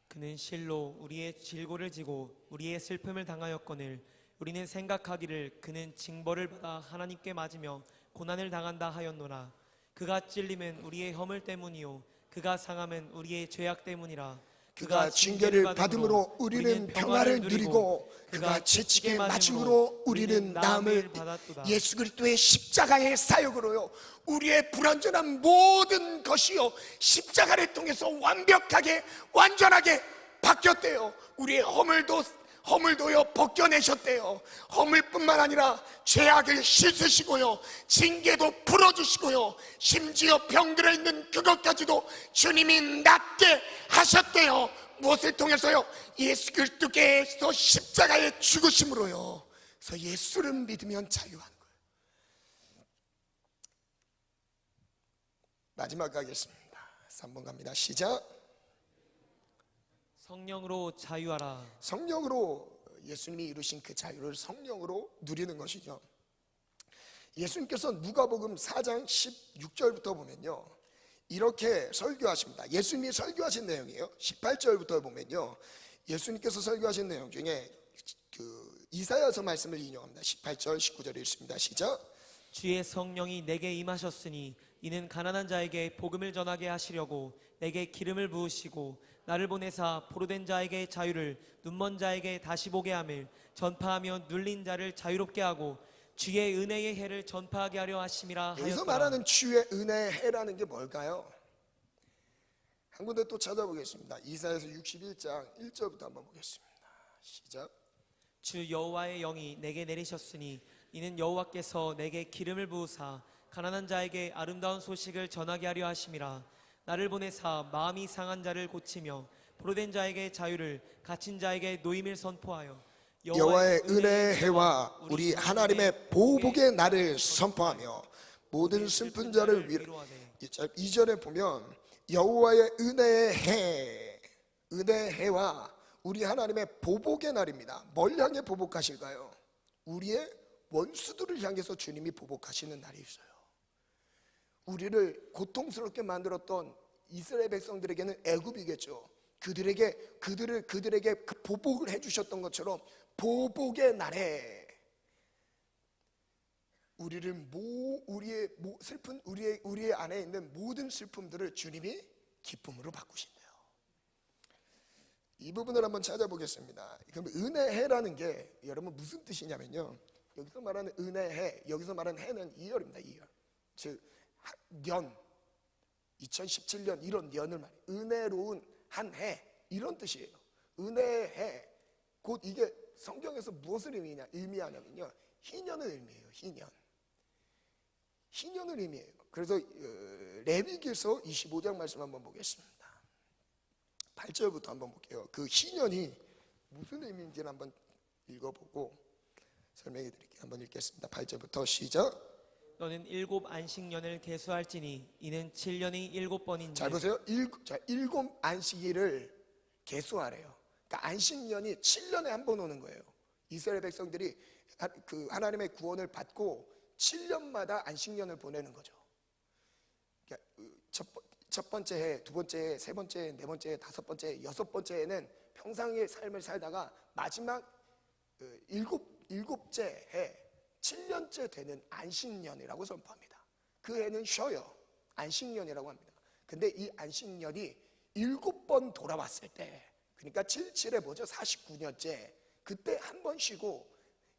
그는 실로 우리의 질고를 지고 우리의 슬픔을 당하였거늘 우리는 생각하기를 그는 징벌을 받아 하나님께 맞으며 고난을 당한다 하였노라. 그가 찔림은 우리의 허물 때문이요 그가 상함은 우리의 죄악 때문이라. 그가 징계를 받음으로 우리는 평화를 누리고 그가 채찍에 맞음으로 우리는 나음을 받았도다. 예수 그리스도의 십자가의 사역으로요 우리의 불완전한 모든 것이요 십자가를 통해서 완벽하게 완전하게 바뀌었대요. 우리의 허물도요 벗겨내셨대요. 허물뿐만 아니라 죄악을 씻으시고요 징계도 풀어주시고요 심지어 병들어 있는 그것까지도 주님이 낫게 하셨대요. 무엇을 통해서요? 예수 그리스도께서 십자가의 죽으심으로요. 그래서 예수를 믿으면 자유하는 거예요. 마지막 가겠습니다. 3번 갑니다. 시작. 성령으로 자유하라. 성령으로 예수님이 이루신 그 자유를 성령으로 누리는 것이죠. 예수님께서 누가복음 4장 16절부터 보면요 이렇게 설교하십니다. 예수님이 설교하신 내용이에요. 18절부터 보면요 예수님께서 설교하신 내용 중에 그 이사야서 말씀을 인용합니다. 18절 19절 읽습니다. 시작. 주의 성령이 내게 임하셨으니 이는 가난한 자에게 복음을 전하게 하시려고 내게 기름을 부으시고 나를 보내사 포로된 자에게 자유를 눈먼 자에게 다시 보게 함을 전파하며 눌린 자를 자유롭게 하고 주의 은혜의 해를 전파하게 하려 하심이라 여기서 하였더라. 말하는 주의 은혜의 해라는 게 뭘까요? 한 군데 또 찾아보겠습니다. 이사야서 61장 1절부터 한번 보겠습니다. 시작. 주 여호와의 영이 내게 내리셨으니 이는 여호와께서 내게 기름을 부으사 가난한 자에게 아름다운 소식을 전하게 하려 하심이라. 나를 보내사 마음이 상한 자를 고치며 포로된 자에게 자유를 갇힌 자에게 노임을 선포하여 여호와의 은혜의 해와 우리 하나님의 보복의 날을 선포하며 모든 슬픈 자를 위로하네. 2절에 보면 여호와의 은혜의 해와 우리 하나님의 보복의 날입니다. 뭘 향해 보복하실까요? 우리의 원수들을 향해서 주님이 보복하시는 날이 있어요. 우리를 고통스럽게 만들었던 이스라엘 백성들에게는 애굽이겠죠. 그들에게 그 보복을 해주셨던 것처럼 보복의 날에 우리의 안에 있는 모든 슬픔들을 주님이 기쁨으로 바꾸신대요. 이 부분을 한번 찾아보겠습니다. 그럼 은혜해라는 게 여러분 무슨 뜻이냐면요. 여기서 말하는 은혜해, 여기서 말하는 해는 2열입니다. 2열. 즉 년, 2017년 이런 년을 말해요. 은혜로운 한 해 이런 뜻이에요. 은혜해 곧 이게 성경에서 무엇을 의미하냐면요. 희년을 의미해요. 희년을 의미해요. 그래서 레위기서 25장 말씀 한번 보겠습니다. 8절부터 한번 볼게요. 그 희년이 무슨 의미인지를 한번 읽어보고 설명해 드릴게요. 한번 읽겠습니다. 8절부터 시작. 너는 7 안식년을 계수할지니 이는 7년이 7번인지. 잘 보세요. 7 안식일을 계수하래요. 그러니까 안식년이 7년에 한 번 오는 거예요. 이스라엘 백성들이 그 하나님의 구원을 받고 7년마다 안식년을 보내는 거죠. 그러니까 첫 번째 해, 두 번째 해, 세 번째 해, 네 번째 해, 다섯 번째 해, 여섯 번째 해는 평상의 삶을 살다가 마지막 일곱째 해 7년째 되는 안식년이라고 선포합니다. 그 해는 쉬어요. 안식년이라고 합니다. 근데 이 안식년이 7번 돌아왔을 때, 그러니까 77에 뭐죠? 49년째. 그때 한 번 쉬고,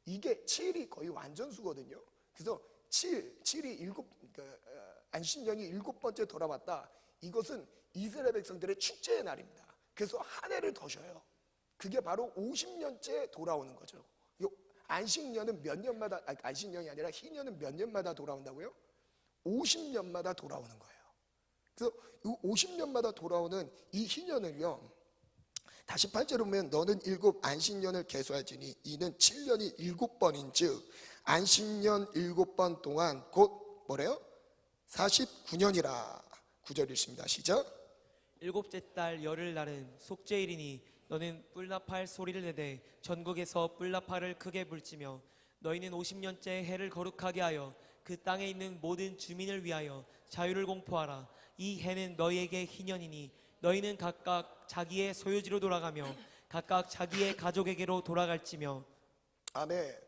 이게 7이 거의 완전수거든요. 그래서 7이 안식년이 7번째 돌아왔다. 이것은 이스라엘 백성들의 축제의 날입니다. 그래서 한 해를 더 쉬어요. 그게 바로 50년째 돌아오는 거죠. 안식년은 몇 년마다, 안식년이 아니라 희년은 몇 년마다 돌아온다고요? 50년마다 돌아오는 거예요. 그래서 이 50년마다 돌아오는 이 희년을요, 다시 8절에 보면 너는 7 안식년을 계수할지니 이는 7년이 7번인 즉 안식년 7번 동안 곧 뭐래요? 49년이라. 9절 읽습니다. 시작. 7째 달 열흘 날은 속죄일이니 너는 뿔나팔 소리를 내되 전국에서 뿔나팔을 크게 불지며 너희는 50년째 해를 거룩하게 하여 그 땅에 있는 모든 주민을 위하여 자유를 공포하라. 이 해는 너희에게 희년이니 너희는 각각 자기의 소유지로 돌아가며 각각 자기의 가족에게로 돌아갈지며. 아멘.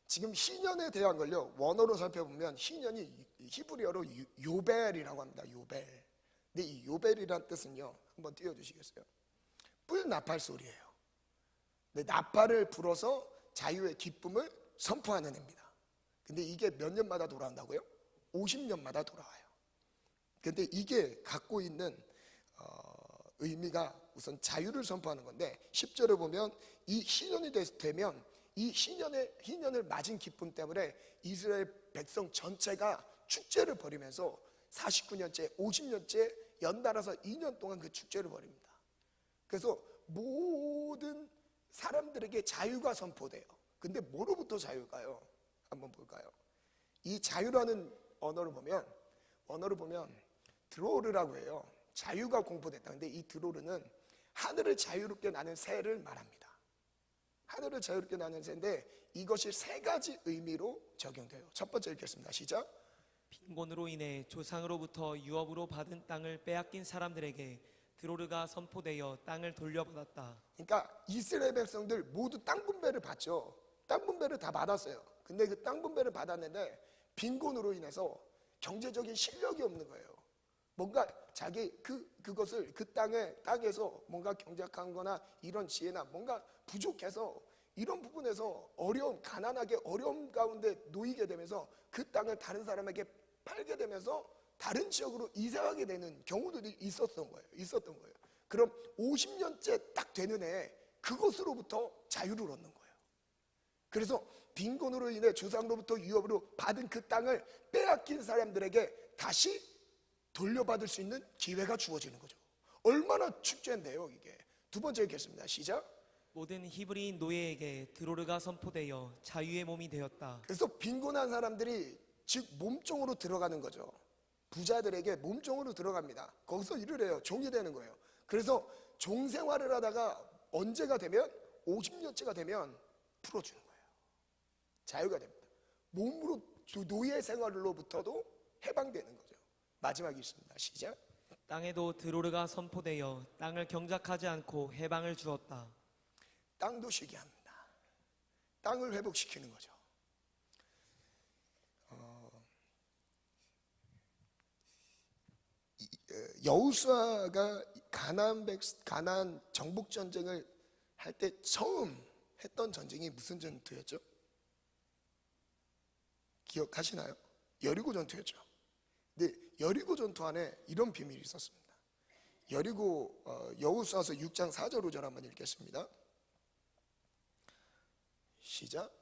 지금 희년에 대한 걸요, 원어로 살펴보면 희년이 히브리어로 요벨이라고 합니다. 요벨. 근데 이 요벨이란 뜻은요, 한번 띄워주시겠어요? 뿔 나팔 소리예요. 근데 나팔을 불어서 자유의 기쁨을 선포하는 해입니다. 근데 이게 몇 년마다 돌아온다고요? 50년마다 돌아와요. 근데 이게 갖고 있는 의미가 우선 자유를 선포하는 건데 10절에 보면 이 희년이 되면 이 희년을 맞은 기쁨 때문에 이스라엘 백성 전체가 축제를 벌이면서 49년째 50년째 연달아서 2년 동안 그 축제를 벌입니다. 그래서 모든 사람들에게 자유가 선포돼요. 근데 뭐로부터 자유일까요? 한번 볼까요? 이 자유라는 언어를 보면 드로르라고 해요. 자유가 공포됐다. 근데 이 드로르는 하늘을 자유롭게 나는 새를 말합니다. 하늘을 자유롭게 나는 새인데 이것이 세 가지 의미로 적용돼요. 첫 번째 읽겠습니다. 시작. 빈곤으로 인해 조상으로부터 유업으로 받은 땅을 빼앗긴 사람들에게 드로르가 선포되어 땅을 돌려받았다. 그러니까 이스라엘 백성들 모두 땅 분배를 받죠. 땅 분배를 다 받았어요. 근데 그 땅 분배를 받았는데 빈곤으로 인해서 경제적인 실력이 없는 거예요. 뭔가 자기 그것을 그 땅에서 뭔가 경작한 거나 이런 지혜나 뭔가 부족해서 이런 부분에서 가난하게 어려움 가운데 놓이게 되면서 그 땅을 다른 사람에게 팔게 되면서 다른 지역으로 이사하게 되는 경우들이 있었던 거예요. 그럼 50년째 딱 되는 해에 그것으로부터 자유를 얻는 거예요. 그래서 빈곤으로 인해 조상으로부터 유업으로 받은 그 땅을 빼앗긴 사람들에게 다시 돌려받을 수 있는 기회가 주어지는 거죠. 얼마나 축제인데요, 이게. 두 번째 읽겠습니다. 시작. 모든 히브리인 노예에게 드로르가 선포되어 자유의 몸이 되었다. 그래서 빈곤한 사람들이 즉 몸종으로 들어가는 거죠. 부자들에게 몸종으로 들어갑니다. 거기서 일을 해요. 종이 되는 거예요. 그래서 종 생활을 하다가 언제가 되면 50년째가 되면 풀어주는 거예요. 자유가 됩니다. 몸으로 노예 생활로부터도 해방되는 거죠. 마지막이 있습니다. 시작. 땅에도 드로르가 선포되어 땅을 경작하지 않고 해방을 주었다. 땅도 쉬게 합니다. 땅을 회복시키는 거죠. 여호수아가 가나안 정복 전쟁을 할 때 처음 했던 전쟁이 무슨 전투였죠? 기억하시나요? 여리고 전투였죠. 근데 여리고 전투 안에 이런 비밀이 있었습니다. 여호수아서 6장 4절 5절 한번 읽겠습니다. 시작.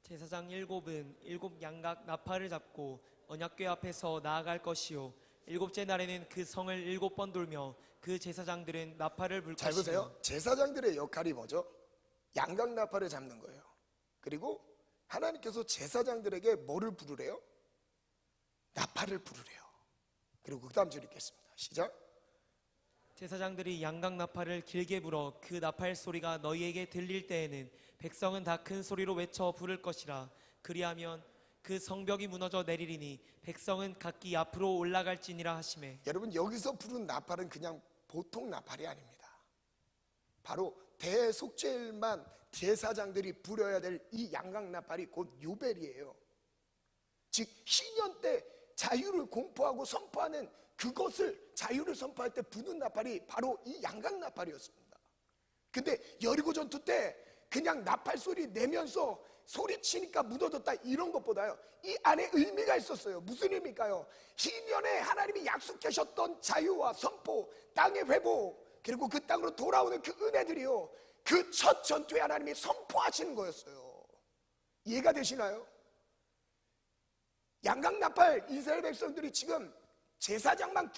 제사장 7은 7 양각 나팔을 잡고 언약궤 앞에서 나아갈 것이요 7째 날에는 그 성을 7번 돌며 그 제사장들은 나팔을 불 잘 것이며. 보세요. 제사장들의 역할이 뭐죠? 양각 나팔을 잡는 거예요. 그리고 하나님께서 제사장들에게 뭐를 부르래요? 나팔을 부르래요. 그리고 그 다음 줄 읽겠습니다. 시작. 제사장들이 양각 나팔을 길게 불어 그 나팔 소리가 너희에게 들릴 때에는 백성은 다 큰 소리로 외쳐 부를 것이라. 그리하면 그 성벽이 무너져 내리리니 백성은 각기 앞으로 올라갈지니라 하시매. 여러분 여기서 부른 나팔은 그냥 보통 나팔이 아닙니다. 바로 대속죄일만 제사장들이 부려야 될 이 양각 나팔이 곧 요벨이에요. 즉 희년 때 자유를 공포하고 선포하는 그것을 자유를 선포할 때 부는 나팔이 바로 이 양각 나팔이었습니다. 근데 여리고 전투 때 그냥 나팔 소리 내면서 소리치니까 무너졌다 이런 것보다요 이 안에 의미가 있었어요. 무슨 의미일까요? 희년에 하나님이 약속하셨던 자유와 선포, 땅의 회복, 그리고 그 땅으로 돌아오는 그 은혜들이요 그 첫 전투에 하나님이 선포하시는 거였어요. 이해가 되시나요? 양각 나팔 이스라엘 백성들이 지금 제사장만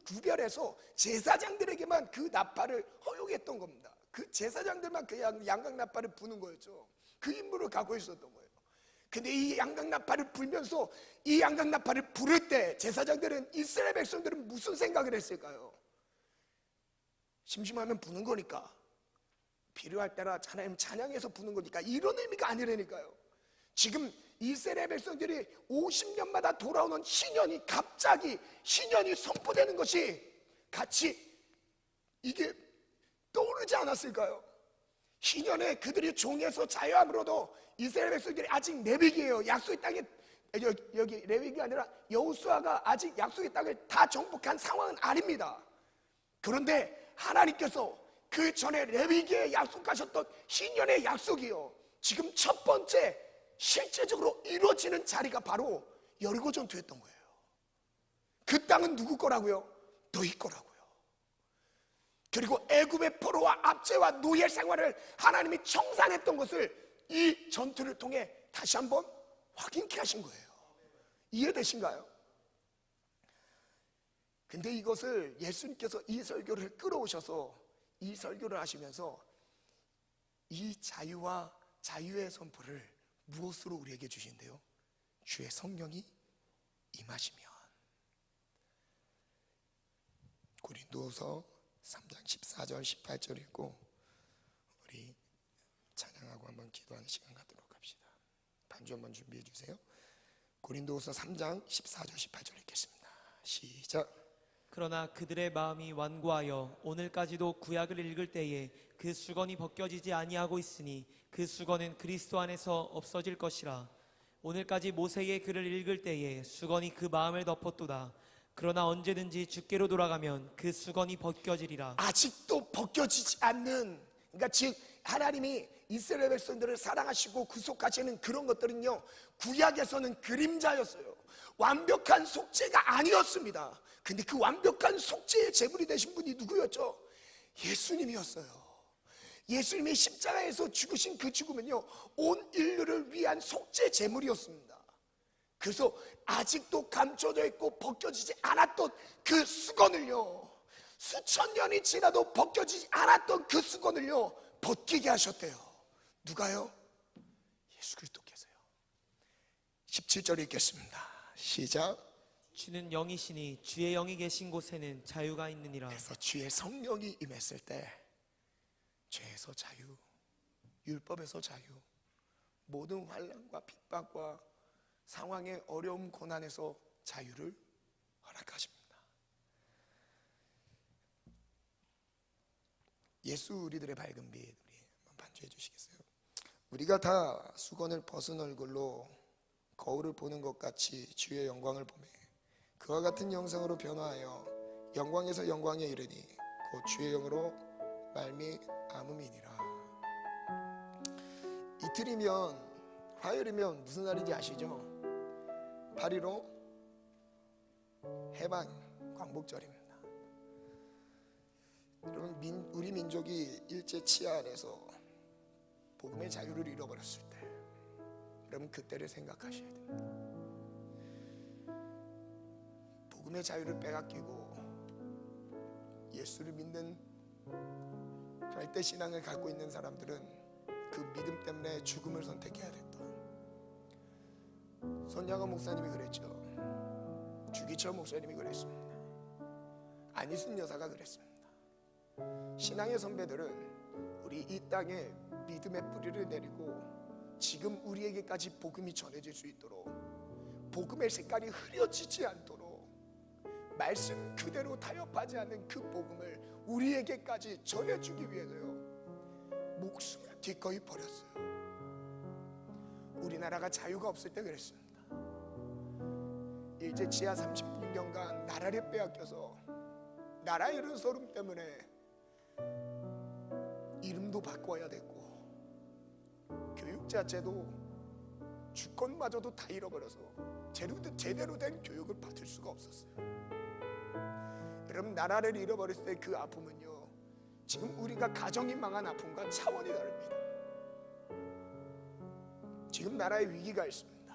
구별해서 제사장들에게만 그 나팔을 허용했던 겁니다. 그 제사장들만 그 양각 나팔을 부는 거였죠. 그 임무를 갖고 있었던 거예요. 근데 이 양각 나팔을 불면서 이 양각 나팔을 부를 때 제사장들은 이스라엘 백성들은 무슨 생각을 했을까요? 심심하면 부는 거니까, 필요할 때나 하나님 찬양해서 부는 거니까 이런 의미가 아니라니까요. 지금 이스라엘 백성들이 50년마다 돌아오는 신년이 갑자기 신년이 선포되는 것이 같이 이게 떠오르지 않았을까요? 신년에 그들이 종에서 자유함으로도 이스라엘 백성들이 아직 레위기예요. 약속의 땅에 여기 레위기가 아니라 여호수아가 아직 약속의 땅을 다 정복한 상황은 아닙니다. 그런데 하나님께서 그 전에 레위기에 약속하셨던 신년의 약속이요, 지금 첫 번째 실제적으로 이루어지는 자리가 바로 여리고 전투였던 거예요. 그 땅은 누구 거라고요? 너희 거라고요. 그리고 애굽의 포로와 압제와 노예 생활을 하나님이 청산했던 것을 이 전투를 통해 다시 한번 확인케 하신 거예요. 이해되신가요? 근데 이것을 예수님께서 이 설교를 끌어오셔서 이 설교를 하시면서 이 자유와 자유의 선포를 무엇으로 우리에게 주신대요? 주의 성령이 임하시면. 고린도서 3장 14절 18절 읽고 우리 찬양하고 한번 기도하는 시간 갖도록 합시다. 반주 한번 준비해 주세요. 고린도서 3장 14절 18절 읽겠습니다. 시작. 그러나 그들의 마음이 완고하여 오늘까지도 구약을 읽을 때에 그 수건이 벗겨지지 아니하고 있으니 그 수건은 그리스도 안에서 없어질 것이라. 오늘까지 모세의 글을 읽을 때에 수건이 그 마음을 덮었도다. 그러나 언제든지 주께로 돌아가면 그 수건이 벗겨지리라. 아직도 벗겨지지 않는, 그러니까 즉 하나님이 이스라엘 백성들을 사랑하시고 구속하시는 그런 것들은요, 구약에서는 그림자였어요. 완벽한 속죄가 아니었습니다. 근데 그 완벽한 속죄의 제물이 되신 분이 누구였죠? 예수님이었어요. 예수님이 십자가에서 죽으신 그 죽음은요, 온 인류를 위한 속죄 제물이었습니다. 그래서 아직도 감춰져 있고 벗겨지지 않았던 그 수건을요, 수천 년이 지나도 벗겨지지 않았던 그 수건을요, 벗기게 하셨대요. 누가요? 예수 그리스도께서요. 17절 읽겠습니다. 시작. 주는 영이시니 주의 영이 계신 곳에는 자유가 있느니라. 그래서 주의 성령이 임했을 때 죄에서 자유, 율법에서 자유, 모든 환난과 핍박과 상황의 어려움 고난에서 자유를 허락하십니다. 예수 우리들의 밝은 빛, 우리 한번 반주해 주시겠어요? 우리가 다 수건을 벗은 얼굴로 거울을 보는 것 같이 주의 영광을 보매 그와 같은 영상으로 변화하여 영광에서 영광에 이르니 곧 주의 영으로 말미암음이니라. 이틀이면, 화요일이면 무슨 날인지 아시죠? 8.15 해방 광복절입니다. 여러분, 우리 민족이 일제 치하 아래서 복음의 자유를 잃어버렸을 때 여러분 그때를 생각하셔야 됩니다. 복음의 자유를 빼앗기고 예수를 믿는 절대 신앙을 갖고 있는 사람들은 그 믿음 때문에 죽음을 선택해야 됐다. 손양원 목사님이 그랬죠. 주기철 목사님이 그랬습니다. 안희순 여사가 그랬습니다. 신앙의 선배들은 우리 이 땅에 믿음의 뿌리를 내리고 지금 우리에게까지 복음이 전해질 수 있도록, 복음의 색깔이 흐려지지 않도록 말씀 그대로 타협하지 않는 그 복음을 우리에게까지 전해주기 위해서요, 목숨을 기꺼이 버렸어요. 우리나라가 자유가 없을 때 그랬습니다. 일제 치하 36년간 나라를 빼앗겨서 나라 잃은 서름 때문에 이름도 바꿔야 됐고 교육 자체도 주권마저도 다 잃어버려서 제대로 된 교육을 받을 수가 없었어요. 여러분, 나라를 잃어버렸을 때 그 아픔은요, 지금 우리가 가정이 망한 아픔과 차원이 다릅니다. 지금 나라의 위기가 있습니다.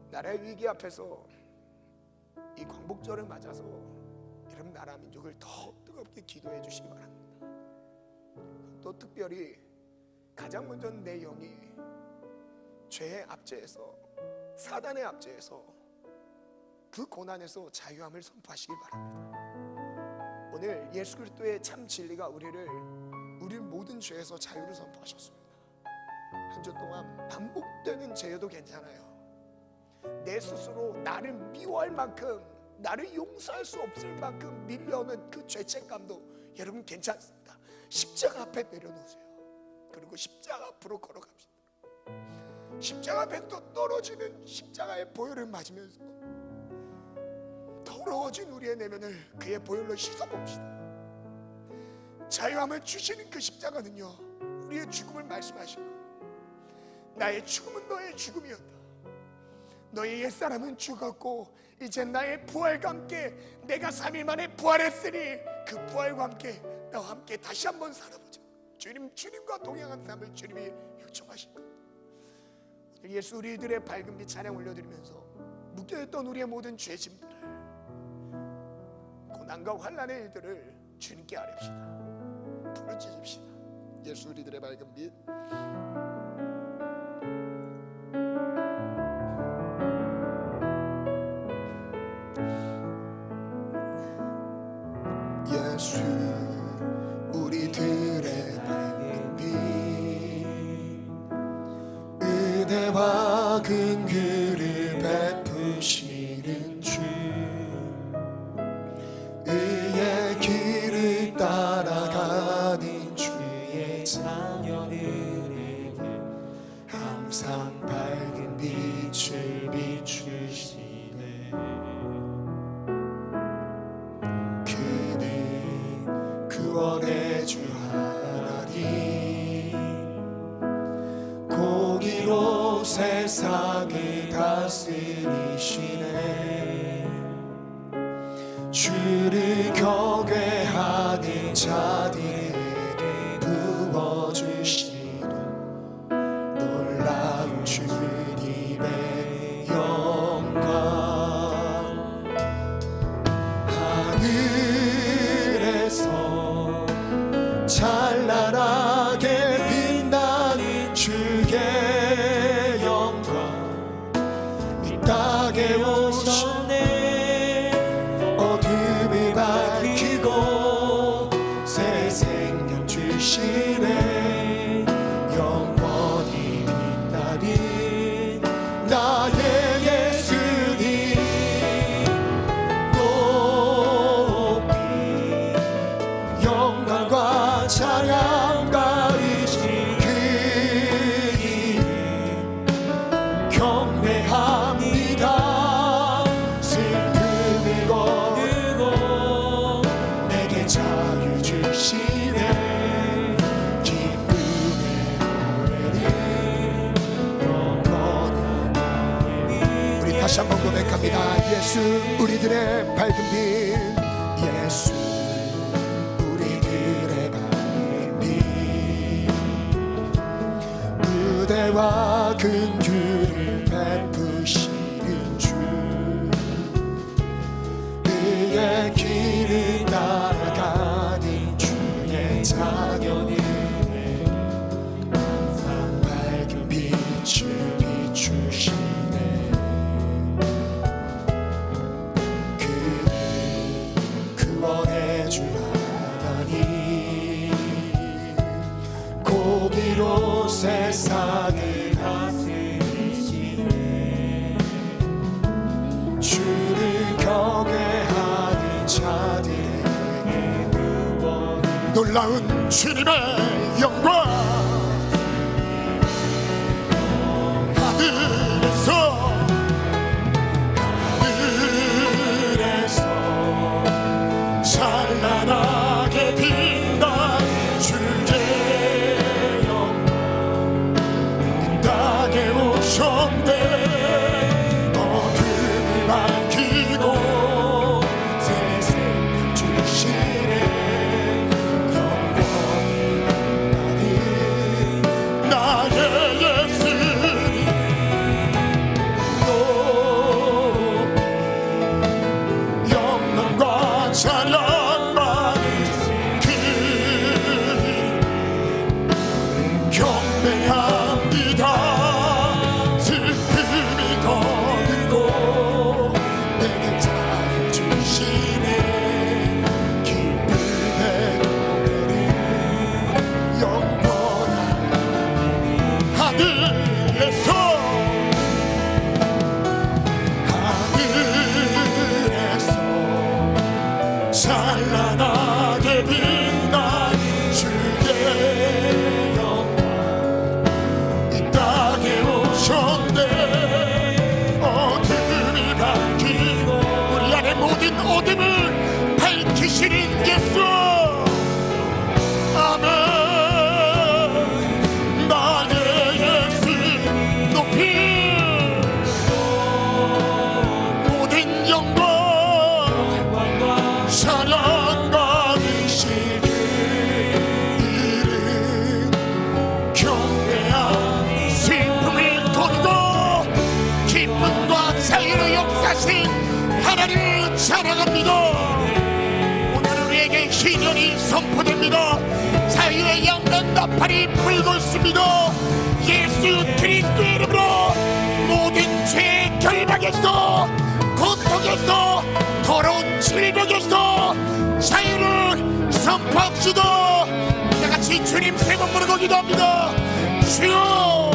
나라의 위기 앞에서 이 광복절을 맞아서 여러분 나라 민족을 더 뜨겁게 기도해 주시기 바랍니다. 또 특별히 가장 먼저 내 영이 죄의 압제에서, 사단의 압제에서, 그 고난에서 자유함을 선포하시기 바랍니다. 오늘 예수 그리스도의 참 진리가 우리 모든 죄에서 자유를 선포하셨습니다. 한 주 동안 반복되는 죄여도 괜찮아요. 내 스스로 나를 미워할 만큼, 나를 용서할 수 없을 만큼 밀려오는 그 죄책감도 여러분 괜찮습니다. 십자가 앞에 내려놓으세요. 그리고 십자가 앞으로 걸어갑시다. 십자가 앞에 또 떨어지는 십자가의 보혈을 맞으면서 더 부러워진 우리의 내면을 그의 보혈로 씻어봅시다. 자유함을 주시는 그 십자가는요, 우리의 죽음을 말씀하신 거예요. 나의 죽음은 너의 죽음이었다. 너의 옛사람은 죽었고 이제 나의 부활과 함께 내가 3일 만에 부활했으니 그 부활과 함께 나와 함께 다시 한번 살아보자. 주님과 동행한 삶을 주님이 요청하신 거예요. 오늘 예수 우리들의 밝은 빛 찬양 올려드리면서 묶여있던 우리의 모든 죄짐들을, 고난과 환난의 일들을 주님께 아뢰읍시다. 부르짖읍시다. 예수 우리들의 밝은 빛. 예수 우리들의 밝은 빛, 은혜와 긍휼을 베푸시는 주, 의의 길을 따라가는 주의 자녀들에게 항상 밝은 빛을 비추시네. 그는 구원의 주 하나님, 공의로 세상을 다스리시네. 주를 경외하는 자들에게 부어주시는 놀라운 주님의 영광. 하늘에서 찬란하게 빛나는 주의 영광, 이 땅에 오셨네. 어둠을 밝히고 새 생명 주시네. 영원히 빛나는 나의 예수님 높이 영광과 찬양과 의지 그 이름 경배합니다. 슬픔을 거두고 내게 자유 주시네. 기쁨의 노래를 영원히. 우리 다시 한번 고백합니다. 예수 우리들의 밝은 빛, 예수 우리들의 밝은 빛, 은혜와 긍휼을 베푸시는 주, 의의 길을 따라가는 주의 자녀들에게 항상 밝은 빛을 비추시네. 그는 구원의 주 하나님, 공의로 세상을 다스리시네. 주를 경외하는 자들에게 놀라운 주님의 영광. 하늘에서 찬란하게 빛나는 주의 영광, 이 땅에 오셨네. 어둠을 밝히고 새 생명 주시네. 영원히 빛나는 나의 예수님 높이 영광과 찬양과 그 경배합니다. 슬픔이 거두고 내게 자유 주시네. 기쁨의 노래를 영원한 하늘에서 찬란하게 빛나는 주의 영광, 이 땅에 오셨네. 어둠을 밝히고 우리 안에 모든 예수 아멘. 나의 예수 높이 모든 영광 찬양 받으시길 이름 경배한 슬픔을 돌고 기쁨과 자유로 역사신 하나님을 찬양합니다. 오늘 우리에게 희년이 선포됩니다. 자유의 양면 나팔이 불고 있습니다. 예수 그리스도의 이름으로 모든 죄의 결박에서 고통에서 더러운 질병에서 자유를 선포합시다. 다같이 주님 세 번 부르고 기도합니다. 주여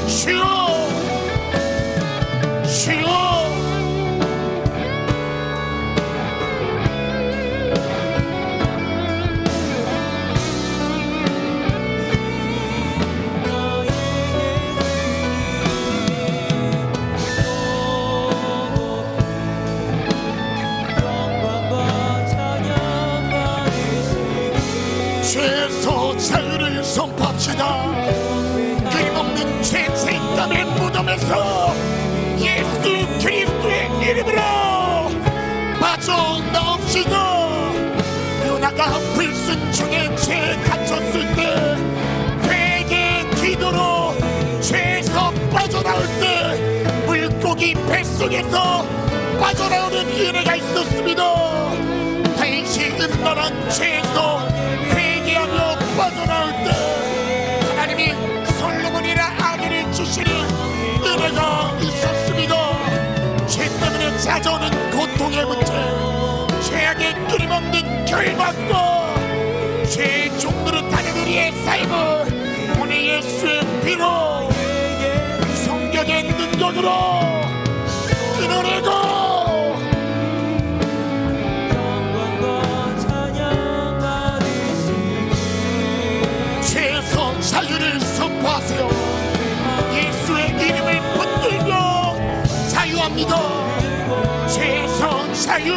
주여 주여. 죄에서 자유를 선포합시다. 끊임없는 죄 책감의 무덤에서 예수 그리스도의 이름으로 빠져나옵시다. 요나가 불순종의 죄에 갇혔을 때 회개 기도로 죄에서 빠져나올 때 물고기 뱃속에서 빠져나오는 은혜가 있었습니다. 다윗이 음란한 죄에서 회개하며 빠져나올 때 하나님이 솔로몬이라 아기를 주시니 은혜가 있었습니다. 죄 때문에 찾아오는 고통의 문제, 죄악의 끊임없는 결박과 죄의 종로로 타는 우리의 삶을 오늘 예수의 피로 성령의 능력으로 끊어내고 죄에서 자유를 선포하세요. 예수의 이름을 붙들며 자유합니다. 죄에서 자유,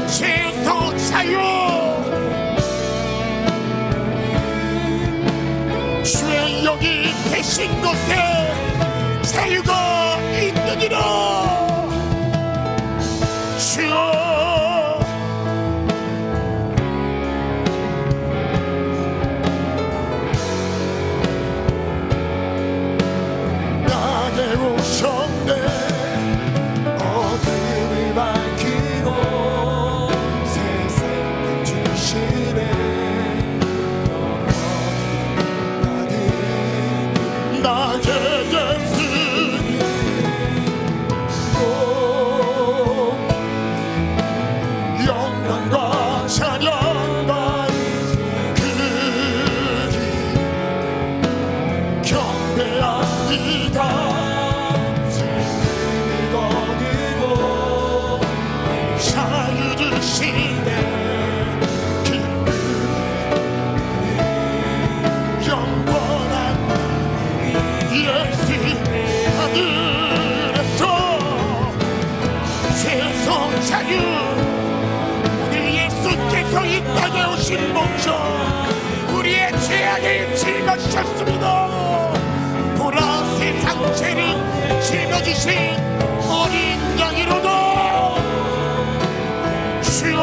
죄에서 자유. 주의 영이 계신 곳에 자유가 있느니라. 주여 나게 오셨네. 어둠을 밝히고 새 생명 주시네. 나의 예수님 영광과 찬양과 그 길 경배합니다. 슬픔을 거두고 자유 주시네. 기쁨의 영원한 예수 하늘에서 세상 자유. 오늘 예수께서 이 땅에 오신 목적 우리의 죄악을 짊어지셨습니다. 보라 세상 죄를 짊어지신 어린 양이로다. 주여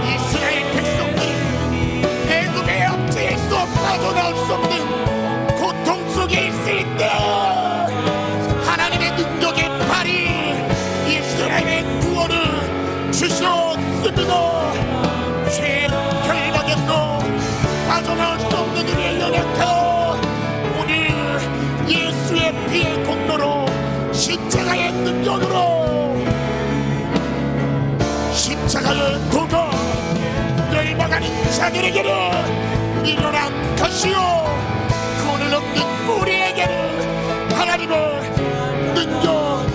이스라엘 백성들 애굽의 압제에서 빠져나올 수 없는 고통 속에 있을 때 하나님의 능력의 발이 이스라엘의 구원을 주셨습니다. 죄 결박에서 빠져나올 수 없는 우리의 연약함 오늘 예수의 피의 공로로 십자가의 능력으로 십자가의 도가 멸망하는 자들에게는 일어난 것이요 구원을 얻는 우리에게는 하나님의 능력,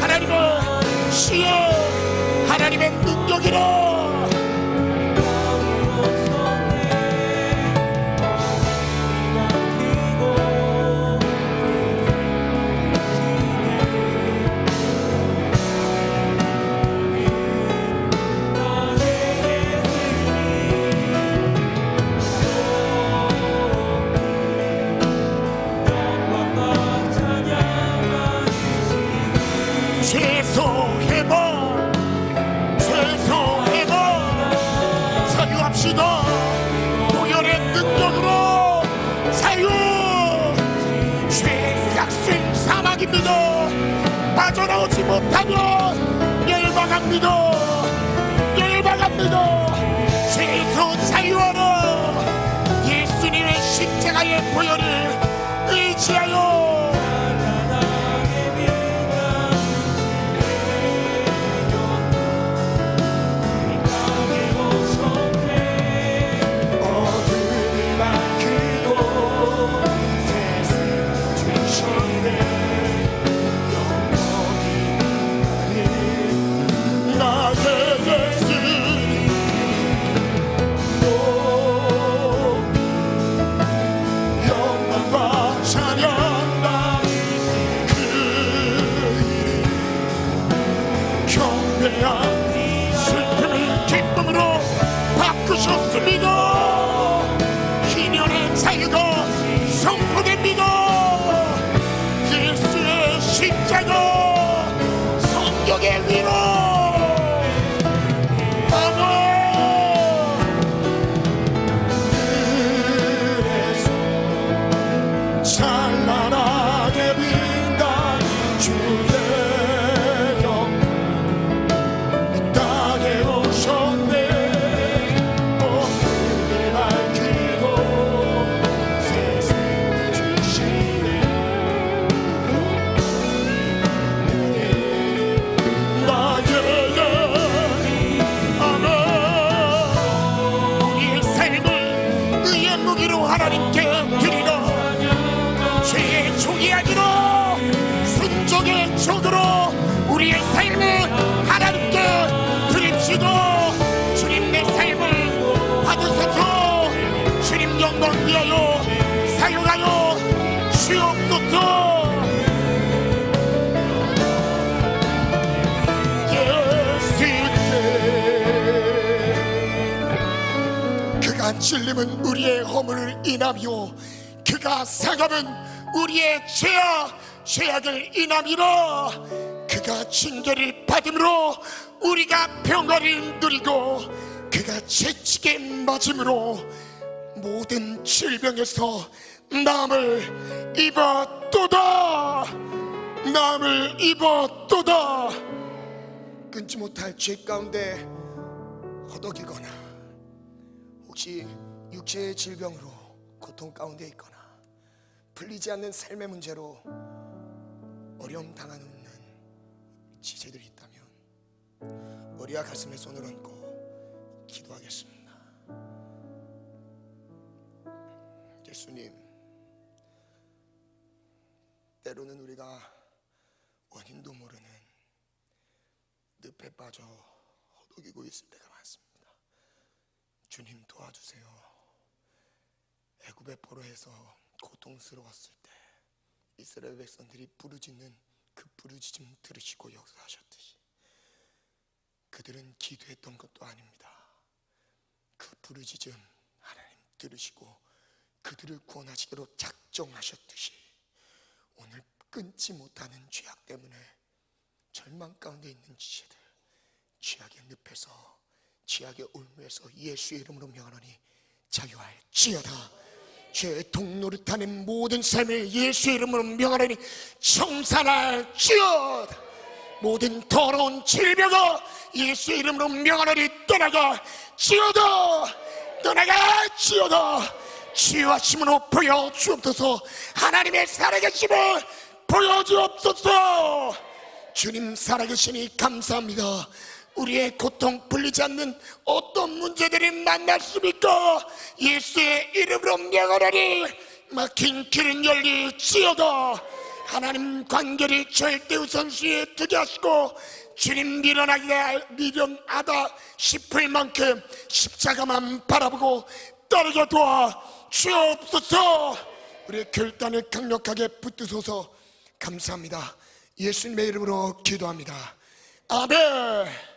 하나님의 시에 하나님의 능력이라. 최소해봐 자유합시다. 보혈의 능력으로 자유. 죄 삭신 사막입니다. 빠져나오지 못하면 열방합니다. 최소 자유하라. 예수님의 십자가의 보혈을 의지하여 슬픔을 기쁨으로 바꾸셨습니다. 희년의 자유가 선포됩니다. 예수의 십자가 성경의 위로. 그래서 찬란하게 빛난 주의 하나님께 드리라. 죄의 종이 아니라 순종의 종으로 우리의 삶을 하나님께 드립시다. 주님 내 삶을 받으소서. 주님 영광 위하여 사용하여 주옵소서. 그가 찔림은 우리의 허물을 인하며 그가 상함은 우리의 죄악을 인함이라. 그가 징계를 받음으로 우리가 평화를 누리고 그가 채찍에 맞음으로 모든 질병에서 나음을 입었도다. 끊지 못할 죄 가운데 허덕이거나 혹시 육체의 질병으로 고통 가운데 있거나 풀리지 않는 삶의 문제로 어려움 당하는 지체들이 있다면 머리와 가슴에 손을 얹고 기도하겠습니다. 예수님, 때로는 우리가 원인도 모르는 늪에 빠져 허덕이고 있을 때가 많습니다. 주님 도와주세요. 애굽의 포로에서 고통스러웠을 때 이스라엘 백성들이 부르짖는 그 부르짖음 들으시고 역사하셨듯이 그들은 기도했던 것도 아닙니다. 그 부르짖음 하나님 들으시고 그들을 구원하시기로 작정하셨듯이 오늘 끊지 못하는 죄악 때문에 절망 가운데 있는 지체들, 죄악의 늪에서 죄악의 올무에서 예수의 이름으로 명하노니 자유할지어다. 죄의 동노릇하는 모든 삶을 예수의 이름으로 명하노니 청산할지어다. 모든 더러운 질병아 예수의 이름으로 명하노니 떠나갈지어다. 치유하심으로 보여주옵소서. 하나님의 살아계심을 보여주옵소서. 주님 살아계시니 감사합니다. 우리의 고통 풀리지 않는 어떤 문제들이 만났습니까? 예수의 이름으로 명하노니 막힌 길은 열릴지어다. 하나님 관계를 절대 우선순위에 두게 하시고 주님 미련하다 싶을 만큼 십자가만 바라보고 따르게 도와 주옵소서. 우리의 결단을 강력하게 붙드소서. 감사합니다. 예수님의 이름으로 기도합니다. 아멘.